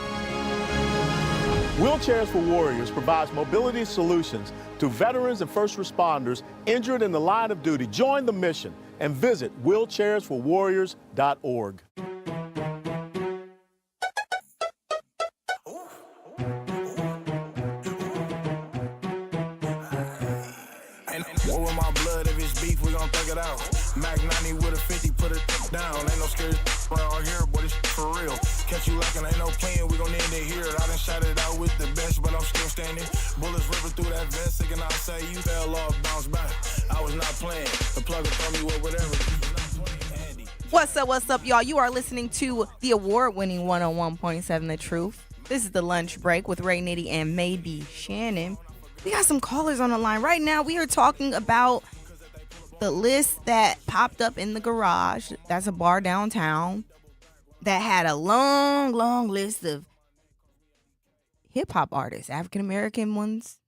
Wheelchairs for Warriors provides mobility solutions to veterans and first responders injured in the line of duty. Join the mission and visit wheelchairsforwarriors.org. War with my blood, if it's beef, we gon' thug it out. Mac 90 with a 50, put it down. Ain't no scary around here, but it's for real. Catch you lacking, ain't no playing, we gon' end it here. I done shot it out with the best, but I'm still standing. Bullets ripping through that vest, thinking I say you fell off, bounce back. I was not playing. The plug will throw me with whatever. What's up, y'all? You are listening to the award-winning 101.7 The Truth. This is the lunch break with Ray Nitty and Maybe Shannon. We got some callers on the line. Right now, we are talking about the list that popped up in the garage. That's a bar downtown that had a long list of hip-hop artists, African-American ones.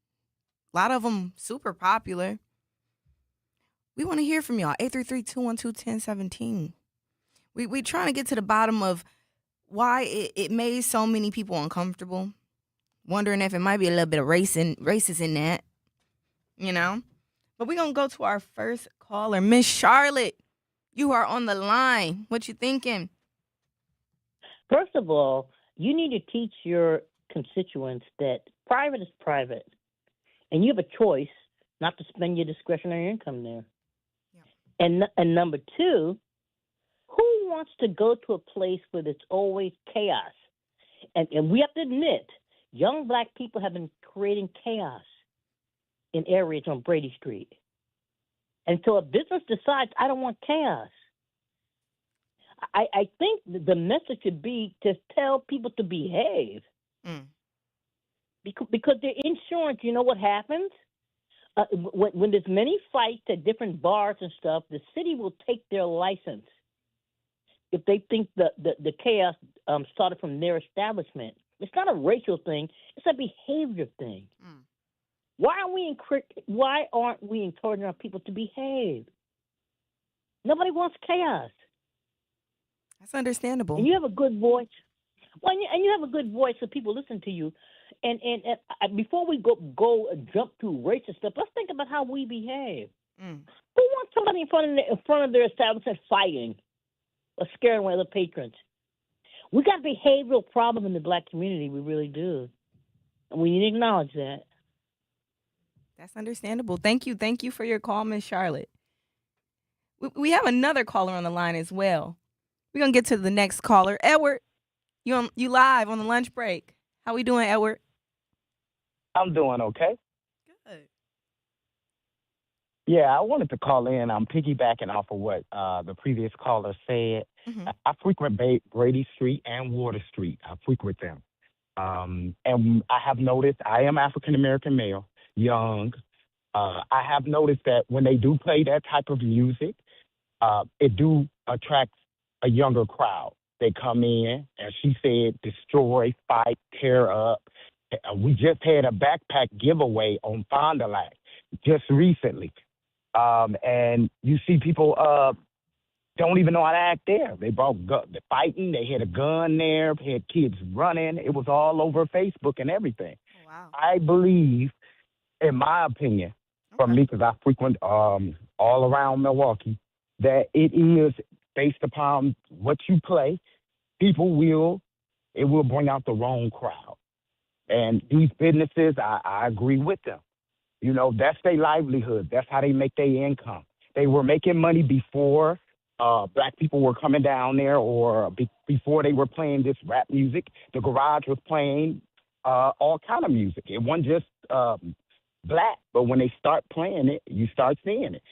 A lot of them super popular. We want to hear from y'all. 833-212-1017. We trying to get to the bottom of why it made so many people uncomfortable. Wondering if it might be a little bit of racist in that, you know? But we're going to go to our first caller. Miss Charlotte, you are on the line. What you thinking? First of all, you need to teach your constituents that private is private. And you have a choice not to spend your discretionary income there. Yeah. And number two, who wants to go to a place where there's always chaos? And we have to admit, young black people have been creating chaos in areas on Brady Street. And so a business decides, I don't want chaos. I think the message should be to tell people to behave. Because their insurance, you know what happens? When there's many fights at different bars and stuff, the city will take their license if they think the chaos started from their establishment. It's not a racial thing. It's a behavior thing. Why aren't we encouraging our people to behave? Nobody wants chaos. That's understandable. And you have a good voice. Well, and you have a good voice so people listen to you. And before we go jump to racist stuff, let's think about how we behave. Who wants somebody in front of their establishment fighting or scaring one of the patrons? We got a behavioral problem in the black community. We really do. And we need to acknowledge that. That's understandable. Thank you. Thank you for your call, Miss Charlotte. We have another caller on the line as well. We're going to get to the next caller. Edward, you live on the lunch break. How we doing, Edward? I'm doing okay. Good. Yeah, I wanted to call in. I'm piggybacking off of what the previous caller said. Mm-hmm. I frequent Brady Street and Water Street. I frequent them. And I have noticed I am African American male, young. I have noticed that when they do play that type of music, it do attract a younger crowd. They come in, as she said, destroy, fight, tear up. We just had a backpack giveaway on Fond du Lac just recently. And you see people don't even know how to act there. They brought the fighting. They had a gun there. Had kids running. It was all over Facebook and everything. Wow. I believe, in my opinion, from me, because I frequent all around Milwaukee, that it is based upon what you play. It will bring out the wrong crowd. And these businesses, I agree with them. You know, that's their livelihood. That's how they make their income. They were making money before black people were coming down there, or before they were playing this rap music. The garage was playing all kind of music. It wasn't just black, but when they start playing it, you start seeing it.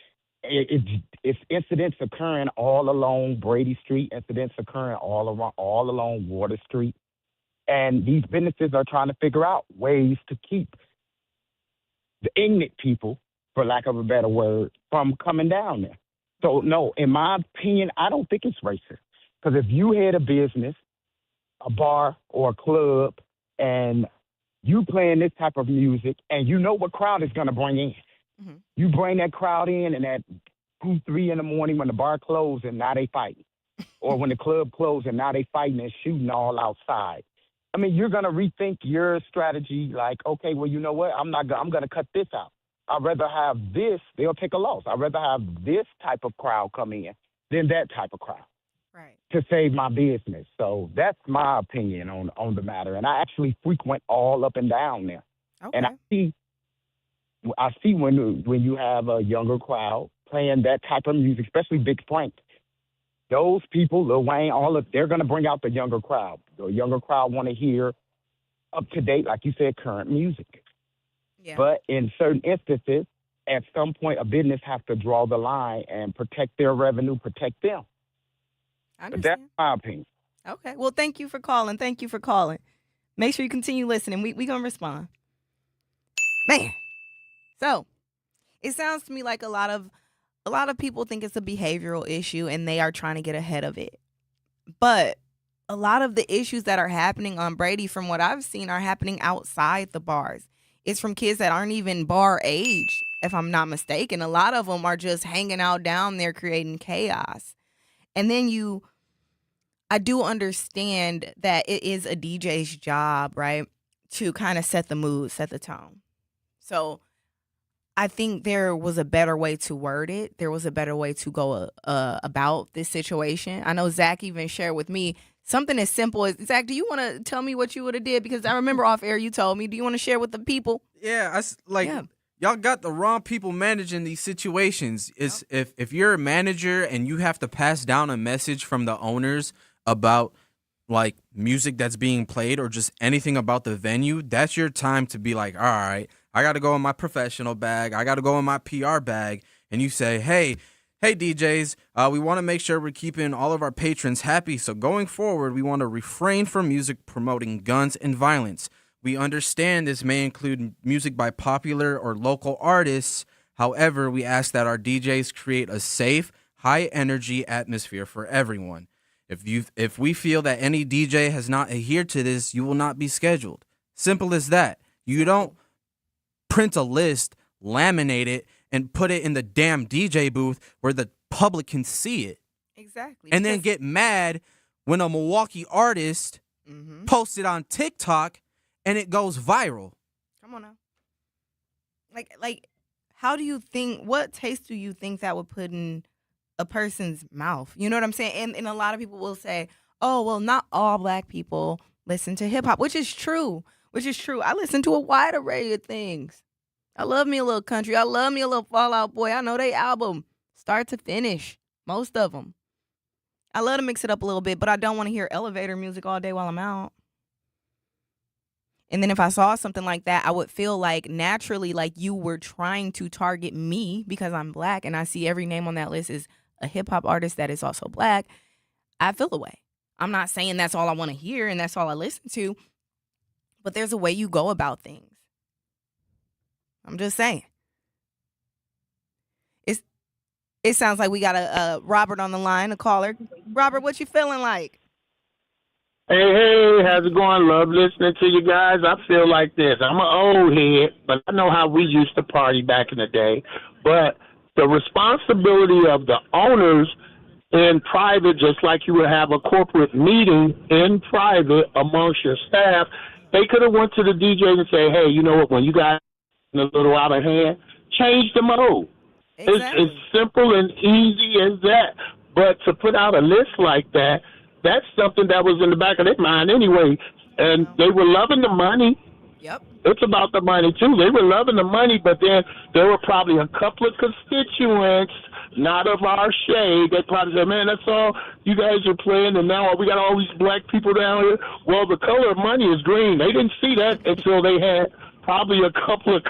It's incidents occurring all along Brady Street, incidents occurring all along Water Street. And these businesses are trying to figure out ways to keep the ignorant people, for lack of a better word, from coming down there. So, no, in my opinion, I don't think it's racist. Because if you had a business, a bar or a club, and you playing this type of music, and you know what crowd is going to bring in. Mm-hmm. You bring that crowd in, and at 2, 3 in the morning when the bar closed and now they fighting. Or when the club closed and now they fighting and shooting all outside. I mean, you're going to rethink your strategy like, okay, well, you know what? I'm going to cut this out. I'd rather have this. They'll take a loss. I'd rather have this type of crowd come in than that type of crowd. Right. To save my business. So that's my opinion on the matter. And I actually frequent all up and down there. Okay. And I see when you have a younger crowd playing that type of music, especially Big Frank. Those people, Lil Wayne, they're going to bring out the younger crowd. The younger crowd want to hear up-to-date, like you said, current music. Yeah. But in certain instances, at some point, a business has to draw the line and protect their revenue, protect them. I understand. But that's my opinion. Okay. Well, thank you for calling. Make sure you continue listening. We going to respond. Man. So, it sounds to me like a lot of people think it's a behavioral issue and they are trying to get ahead of it. But a lot of the issues that are happening on Brady, from what I've seen, are happening outside the bars. It's from kids that aren't even bar age, if I'm not mistaken. A lot of them are just hanging out down there creating chaos. And then I do understand that it is a DJ's job, right, to kind of set the mood, set the tone. So I think there was a better way to word it. There was a better way to go about this situation. I know Zach even shared with me something as simple as, Zach, do you want to tell me what you would have did? Because I remember off air you told me. Do you want to share with the people? Yeah, y'all got the wrong people managing these situations. It's if you're a manager and you have to pass down a message from the owners about like music that's being played or just anything about the venue, that's your time to be like, all right, I got to go in my professional bag. I got to go in my PR bag. And you say, hey DJs, we want to make sure we're keeping all of our patrons happy. So going forward, we want to refrain from music promoting guns and violence. We understand this may include music by popular or local artists. However, we ask that our DJs create a safe, high-energy atmosphere for everyone. If we feel that any DJ has not adhered to this, you will not be scheduled. Simple as that. You don't print a list, laminate it, and put it in the damn DJ booth where the public can see it. Exactly. And then get mad when a Milwaukee artist posts it on TikTok and it goes viral. Come on now. Like, how do you think, what taste do you think that would put in a person's mouth? You know what I'm saying? And a lot of people will say, oh, well, not all black people listen to hip hop, which is true. I listen to a wide array of things. I love me a little country. I love me a little Fall Out Boy. I know they album start to finish, most of them. I love to mix it up a little bit, but I don't want to hear elevator music all day while I'm out. And then if I saw something like that, I would feel like naturally like you were trying to target me because I'm black and I see every name on that list is a hip hop artist that is also black. I feel the way. I'm not saying that's all I want to hear and that's all I listen to, but there's a way you go about things. I'm just saying. It sounds like we got a Robert on the line, a caller. Robert, what you feeling like? Hey, how's it going? Love listening to you guys. I feel like this. I'm an old head, but I know how we used to party back in the day. But the responsibility of the owners in private, just like you would have a corporate meeting in private amongst your staff, they could have went to the DJ and say, hey, you know what, when you guys a little out of hand, change the mode. Exactly. It's simple and easy as that. But to put out a list like that, that's something that was in the back of their mind anyway. And they were loving the money. Yep. It's about the money, too. They were loving the money, but then there were probably a couple of constituents, not of our shade, that probably said, man, that's all you guys are playing, and now we got all these black people down here. Well, the color of money is green. They didn't see that until they had probably a couple of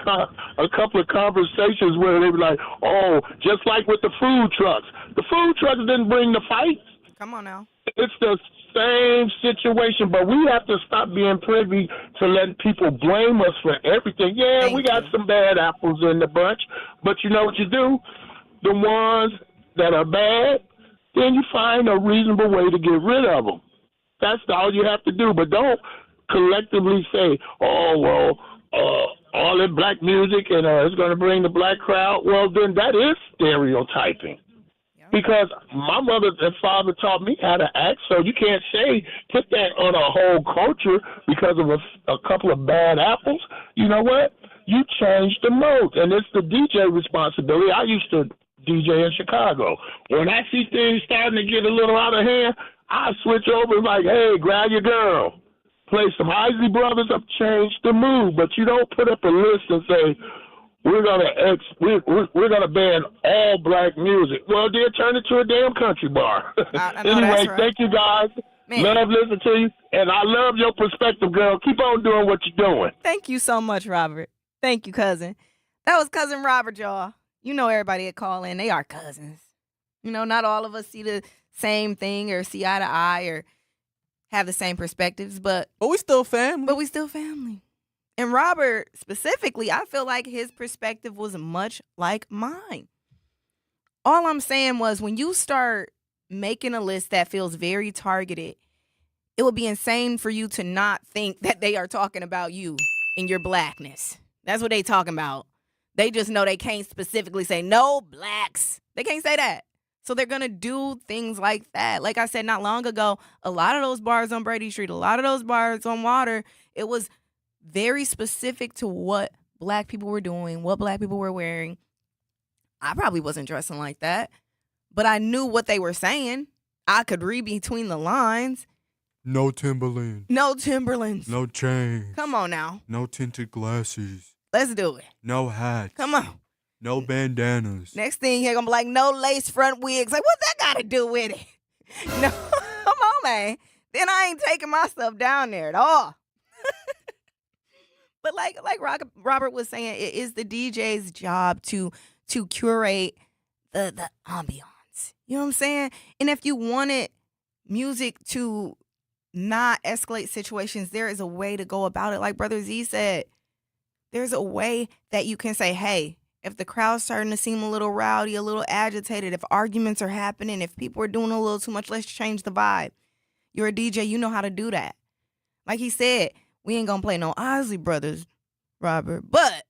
conversations where they were like, oh, just like with the food trucks. The food trucks didn't bring the fight. Come on now. It's the same situation, but we have to stop being privy to letting people blame us for everything. Yeah, we got some bad apples in the bunch, but you know what you do? The ones that are bad, then you find a reasonable way to get rid of them. That's all you have to do, but don't collectively say, oh, well, all that black music and it's going to bring the black crowd. Well, then that is stereotyping. Because my mother and father taught me how to act, so you can't put that on a whole culture because of a couple of bad apples. You know what? You change the mode, and it's the DJ responsibility. I used to DJ in Chicago. When I see things starting to get a little out of hand, I switch over and like, hey, grab your girl. Play some Isley Brothers. I've changed the mood, but you don't put up a list and say, we're gonna ban all black music. Well, then turn it to a damn country bar. Anyway, right. Thank you guys. Man. Love listening to you, and I love your perspective, girl. Keep on doing what you're doing. Thank you so much, Robert. Thank you, cousin. That was cousin Robert, y'all. You know everybody that call in, they are cousins. You know, not all of us see the same thing or see eye to eye or have the same perspectives, but we still family. And Robert, specifically, I feel like his perspective was much like mine. All I'm saying was when you start making a list that feels very targeted, it would be insane for you to not think that they are talking about you and your blackness. That's what they talking about. They just know they can't specifically say no blacks. They can't say that. So they're going to do things like that. Like I said not long ago, a lot of those bars on Brady Street, a lot of those bars on Water, it was very specific to what black people were doing, what black people were wearing. I probably wasn't dressing like that, but I knew what they were saying. I could read between the lines. No Timberlands. No Timberlands. No chains. Come on now. No tinted glasses. Let's do it. No hats. Come on. No bandanas. Next thing you're going to be like, no lace front wigs. Like, what that got to do with it? No, come on, man. Then I ain't taking myself down there at all. But like Robert was saying, it is the DJ's job to curate the ambiance. You know what I'm saying? And if you wanted music to not escalate situations, there is a way to go about it. Like Brother Z said, there's a way that you can say, hey, if the crowd's starting to seem a little rowdy, a little agitated, if arguments are happening, if people are doing a little too much, let's change the vibe. You're a DJ, you know how to do that. Like he said, we ain't gonna play no Isley Brothers, Robert. But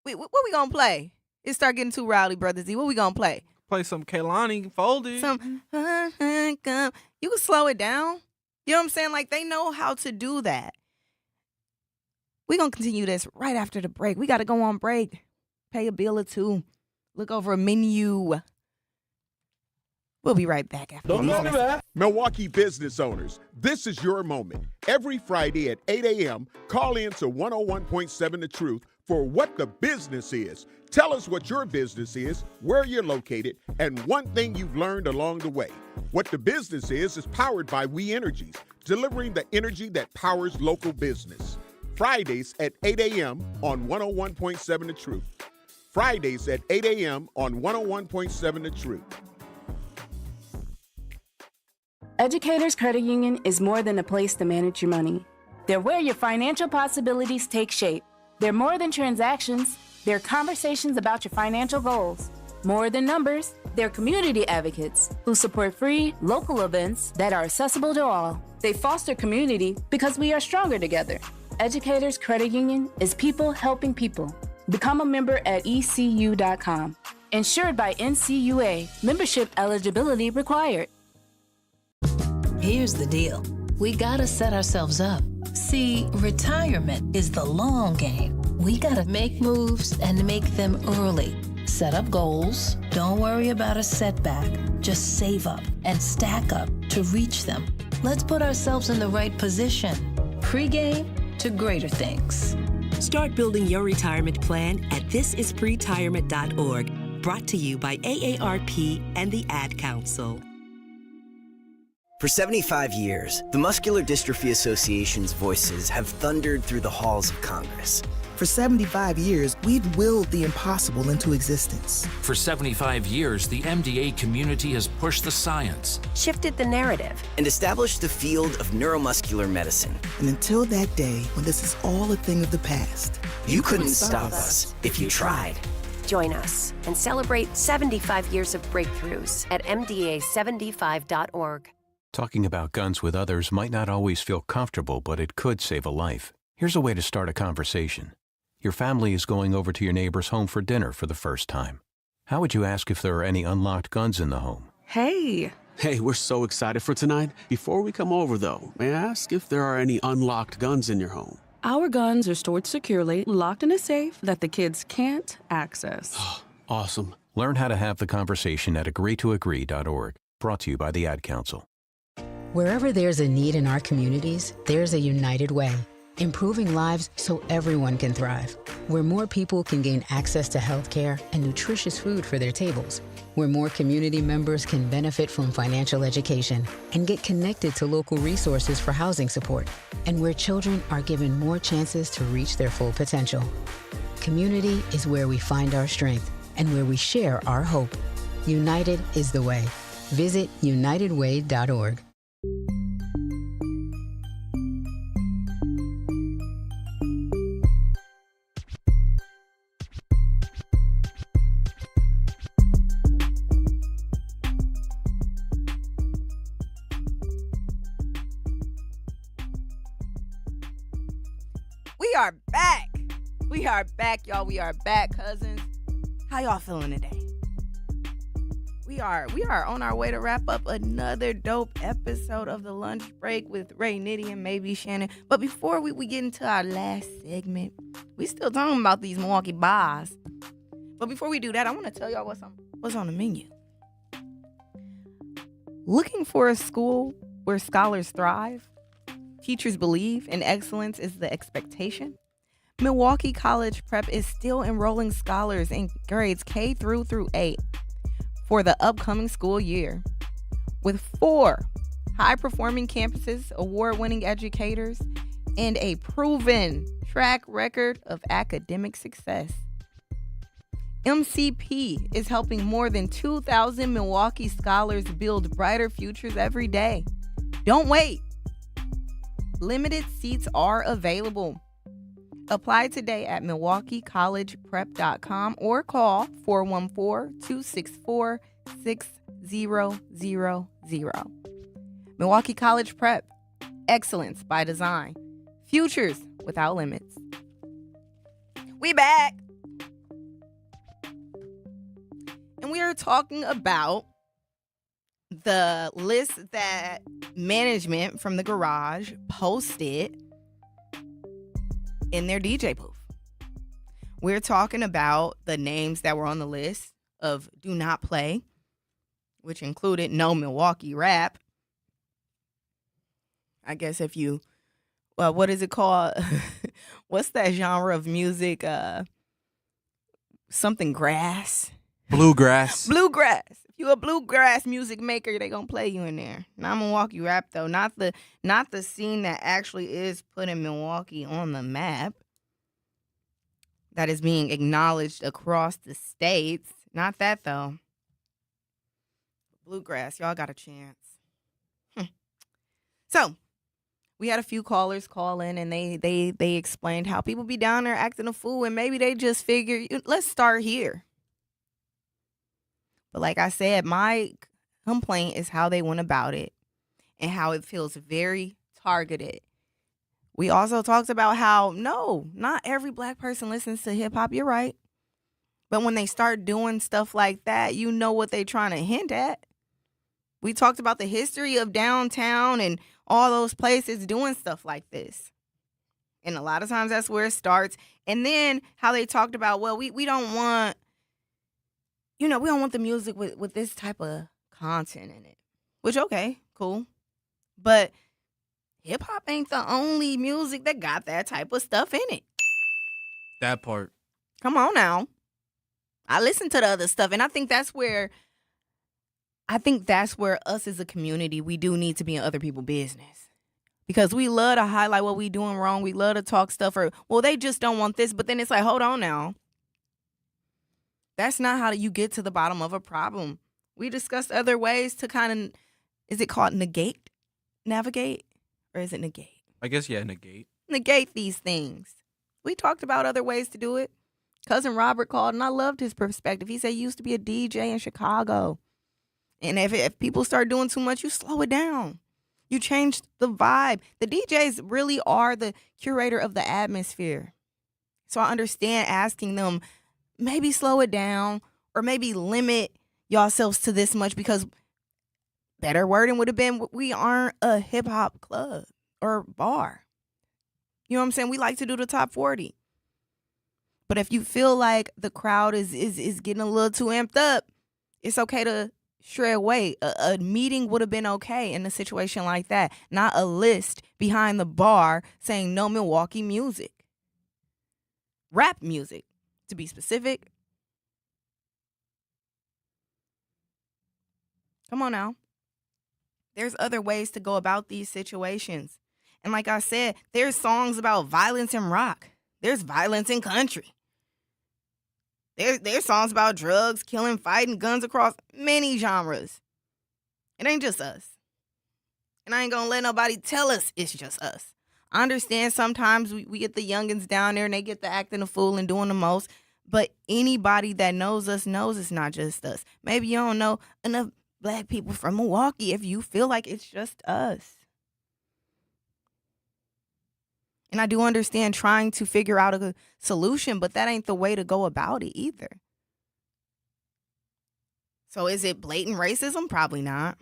what we gonna play? It start getting too rowdy, Brother Z. What we gonna play? Play some Kehlani Folded. You can slow it down. You know what I'm saying? Like, they know how to do that. We're gonna continue this right after the break. We gotta go on break. Pay a bill or two. Look over a menu. We'll be right back after this. Milwaukee business owners, this is your moment. Every Friday at 8 a.m., call in to 101.7 The Truth for What the Business Is. Tell us what your business is, where you're located, and one thing you've learned along the way. What the Business is powered by We Energies, delivering the energy that powers local business. Fridays at 8 a.m. on 101.7 The Truth. Fridays at 8 a.m. on 101.7 The Truth. Educators Credit Union is more than a place to manage your money. They're where your financial possibilities take shape. They're more than transactions. They're conversations about your financial goals. More than numbers, they're community advocates who support free, local events that are accessible to all. They foster community because we are stronger together. Educators Credit Union is people helping people. Become a member at ECU.com. Insured by NCUA. Membership eligibility required. Here's the deal. We gotta set ourselves up. See, retirement is the long game. We gotta make moves and make them early. Set up goals. Don't worry about a setback. Just save up and stack up to reach them. Let's put ourselves in the right position. Pre-game to greater things. Start building your retirement plan at thisispretirement.org. Brought to you by AARP and the Ad Council. For 75 years, the Muscular Dystrophy Association's voices have thundered through the halls of Congress. For 75 years, we've willed the impossible into existence. For 75 years, the MDA community has pushed the science, shifted the narrative, and established the field of neuromuscular medicine. And until that day when this is all a thing of the past, you couldn't stop us if you tried. Join us and celebrate 75 years of breakthroughs at MDA75.org. Talking about guns with others might not always feel comfortable, but it could save a life. Here's a way to start a conversation. Your family is going over to your neighbor's home for dinner for the first time. How would you ask if there are any unlocked guns in the home? Hey, we're so excited for tonight. Before we come over, though, may I ask if there are any unlocked guns in your home? Our guns are stored securely, locked in a safe that the kids can't access. Awesome. Learn how to have the conversation at agreetoagree.org. Brought to you by the Ad Council. Wherever there's a need in our communities, there's a United Way. Improving lives so everyone can thrive. Where more people can gain access to health care and nutritious food for their tables. Where more community members can benefit from financial education and get connected to local resources for housing support. And where children are given more chances to reach their full potential. Community is where we find our strength and where we share our hope. United is the way. Visit unitedway.org. We are back. We are back, y'all. We are back, cousins. How y'all feeling today? We are on our way to wrap up another dope episode of The Lunch Break with Ray Nitty and maybe Shannon. But before we get into our last segment, we still talking about these Milwaukee bars. But before we do that, I want to tell y'all what's on the menu. Looking for a school where scholars thrive? Teachers believe and excellence is the expectation? Milwaukee College Prep is still enrolling scholars in grades K through 8 for the upcoming school year. With 4 high-performing campuses, award-winning educators, and a proven track record of academic success. MCP is helping more than 2,000 Milwaukee scholars build brighter futures every day. Don't wait. Limited seats are available. Apply today at MilwaukeeCollegePrep.com or call 414-264-6000. Milwaukee College Prep. Excellence by design. Futures without limits. We back. And we are talking about the list that management from the garage posted in their DJ booth. We're talking about the names that were on the list of Do Not Play, which included No Milwaukee Rap. I guess if you, what is it called? What's that genre of music? Something grass. Bluegrass. Bluegrass. If you a bluegrass music maker, they gonna play you in there. Not Milwaukee rap though. Not the scene that actually is putting Milwaukee on the map. That is being acknowledged across the states. Not that though. Bluegrass, y'all got a chance. So, we had a few callers call in, and they explained how people be down there acting a fool, and maybe they just figure, let's start here. But like I said, my complaint is how they went about it and how it feels very targeted. We also talked about how, no, not every black person listens to hip hop. You're right. But when they start doing stuff like that, you know what they're trying to hint at. We talked about the history of downtown and all those places doing stuff like this. And a lot of times that's where it starts. And then how they talked about, well, we don't want, we don't want the music with this type of content in it. Which, okay, cool. But hip hop ain't the only music that got that type of stuff in it. That part. Come on now. I listen to the other stuff, and I think that's where us as a community, we do need to be in other people's business. Because we love to highlight what we doing wrong. We love to talk stuff, or, well, they just don't want this. But then it's like, hold on now. That's not how you get to the bottom of a problem. We discussed other ways to kind of, is it called navigate? Or is it negate? I guess, yeah, negate. Negate these things. We talked about other ways to do it. Cousin Robert called, and I loved his perspective. He said he used to be a DJ in Chicago. And if people start doing too much, you slow it down. You change the vibe. The DJs really are the curator of the atmosphere. So I understand asking them, maybe slow it down or maybe limit yourselves to this much, because better wording would have been, we aren't a hip-hop club or bar. You know what I'm saying? We like to do the top 40. But if you feel like the crowd is getting a little too amped up, it's okay to stray away. A meeting would have been okay in a situation like that. Not a list behind the bar saying no Milwaukee music. Rap music, to be specific. Come on now. There's other ways to go about these situations. And like I said, there's songs about violence in rock. There's violence in country. There's songs about drugs, killing, fighting, guns across many genres. It ain't just us. And I ain't gonna let nobody tell us it's just us. I understand sometimes we get the youngins down there and they get to acting a fool and doing the most. But anybody that knows us knows it's not just us. Maybe you don't know enough black people from Milwaukee if you feel like it's just us. And I do understand trying to figure out a solution, but that ain't the way to go about it either. So is it blatant racism? Probably not.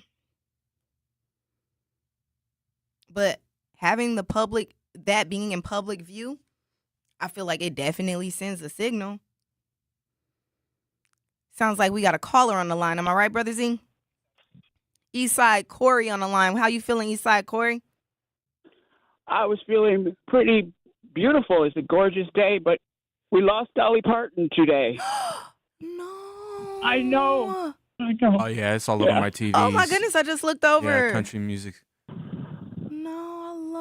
But having that being in public view, I feel like it definitely sends a signal. Sounds like we got a caller on the line. Am I right, Brother Z? Eastside Corey on the line. How you feeling, Eastside Corey? I was feeling pretty beautiful. It's a gorgeous day, but we lost Dolly Parton today. No. I know. Oh, yeah, it's all over my TV. Oh, my goodness. I just looked over. Yeah, country music.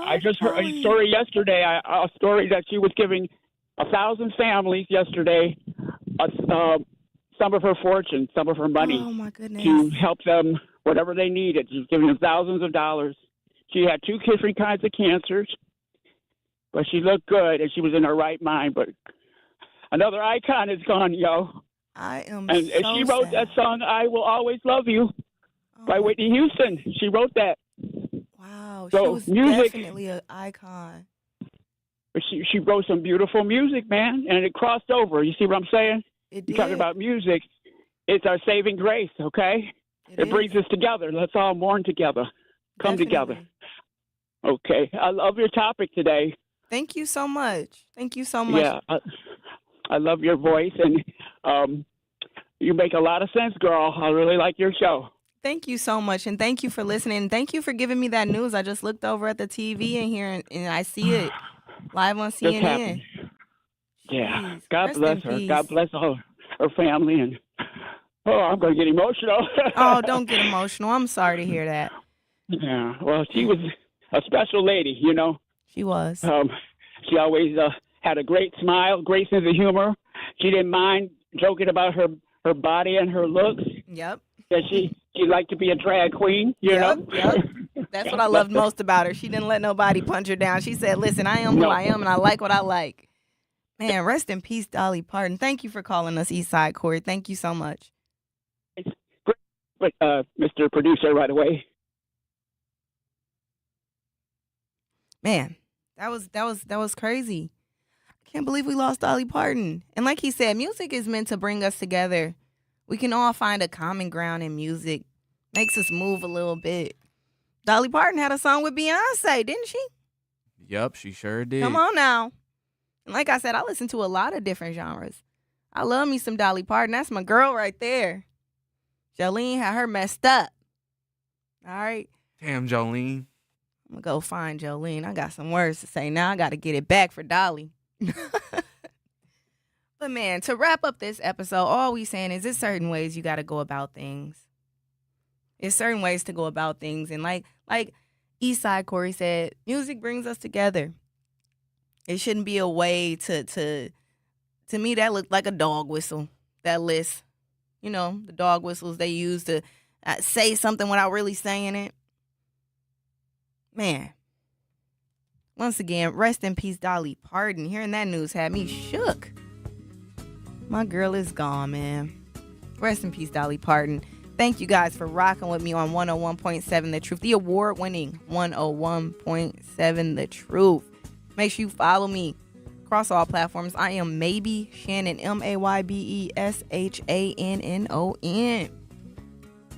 I just heard a story yesterday. A story that she was giving 1,000 families yesterday some of her fortune, some of her money. Oh, my goodness. To help them, whatever they needed. She's giving them thousands of dollars. She had 2 different kinds of cancers, but she looked good and she was in her right mind. But another icon is gone, yo. I am and she wrote that song, "I Will Always Love You," by Whitney Houston. She wrote that. Wow, so she was music, definitely an icon. But she wrote some beautiful music, man, and it crossed over. You see what I'm saying? It You're talking about music. It's our saving grace, okay? It brings us together. Let's all mourn together. Come together. Okay. I love your topic today. Thank you so much. Thank you so much. Yeah. I love your voice, and you make a lot of sense, girl. I really like your show. Thank you so much, and thank you for listening. Thank you for giving me that news. I just looked over at the TV in here, and I see it live on CNN. Yeah. God bless her. God bless all her family, and Oh, I'm going to get emotional. Oh, don't get emotional. I'm sorry to hear that. Yeah, well, she was a special lady, you know. She was. She always had a great smile, great sense of humor. She didn't mind joking about her body and her looks. Yep. That she liked to be a drag queen, you know. Yep. That's what I loved most about her. She didn't let nobody punch her down. She said, listen, I am who I am, and I like what I like. Man, rest in peace, Dolly Parton. Thank you for calling us Eastside Corey. Thank you so much. But Mr. Producer, right away. Man, that was crazy. I can't believe we lost Dolly Parton. And like he said, music is meant to bring us together. We can all find a common ground in music. Makes us move a little bit. Dolly Parton had a song with Beyonce, didn't she? Yep, she sure did. Come on now. And like I said, I listen to a lot of different genres. I love me some Dolly Parton. That's my girl right there. Jolene had her messed up. All right. Damn, Jolene. I'm going to go find Jolene. I got some words to say now. I got to get it back for Dolly. But, man, to wrap up this episode, all we saying is there's certain ways you got to go about things. There's certain ways to go about things. And like Eastside Corey said, music brings us together. It shouldn't be a way to me, that looked like a dog whistle, that list. You know, the dog whistles they use to say something without really saying it. Man. Once again, rest in peace, Dolly Parton. Hearing that news had me shook. My girl is gone, man. Rest in peace, Dolly Parton. Thank you guys for rocking with me on 101.7 The Truth, the award-winning 101.7 The Truth. Make sure you follow me across all platforms. I am Maybe Shannon, Maybeshannon.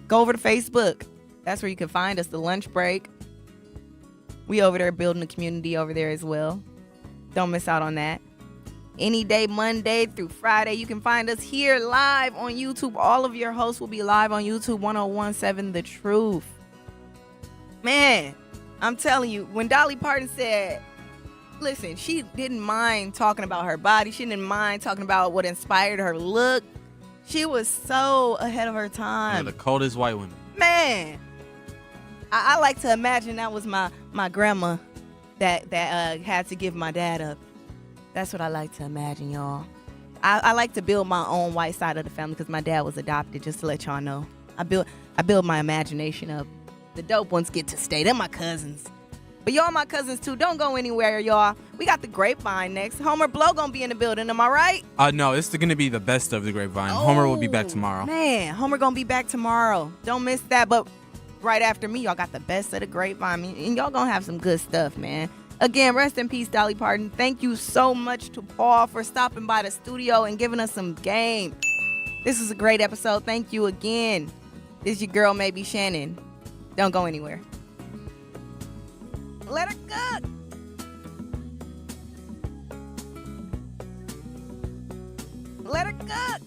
Go over to Facebook. That's where you can find us, The Lunch Break. We over there building a community over there as well. Don't miss out on that. Any day, Monday through Friday, you can find us here live on YouTube. All of your hosts will be live on YouTube, 101.7 The Truth. Man, I'm telling you, when Dolly Parton said, listen, she didn't mind talking about her body. She didn't mind talking about what inspired her look. She was so ahead of her time. The coldest white women. Man, I like to imagine that was my grandma that had to give my dad up. That's what I like to imagine, y'all. I like to build my own white side of the family because my dad was adopted, just to let y'all know. I build my imagination up. The dope ones get to stay. They're my cousins. But y'all my cousins too. Don't go anywhere, y'all. We got the Grapevine next. Homer Blow gonna be in the building. Am I right? No, it's gonna be the best of the Grapevine. Homer will be back tomorrow. Man, Homer gonna be back tomorrow. Don't miss that. But right after me, y'all got the best of the Grapevine. And y'all gonna have some good stuff, man. Again, rest in peace, Dolly Parton. Thank you so much to Paul for stopping by the studio and giving us some game. This was a great episode. Thank you again. This is your girl, Maybe Shannon. Don't go anywhere. Let her cook. Let her cook.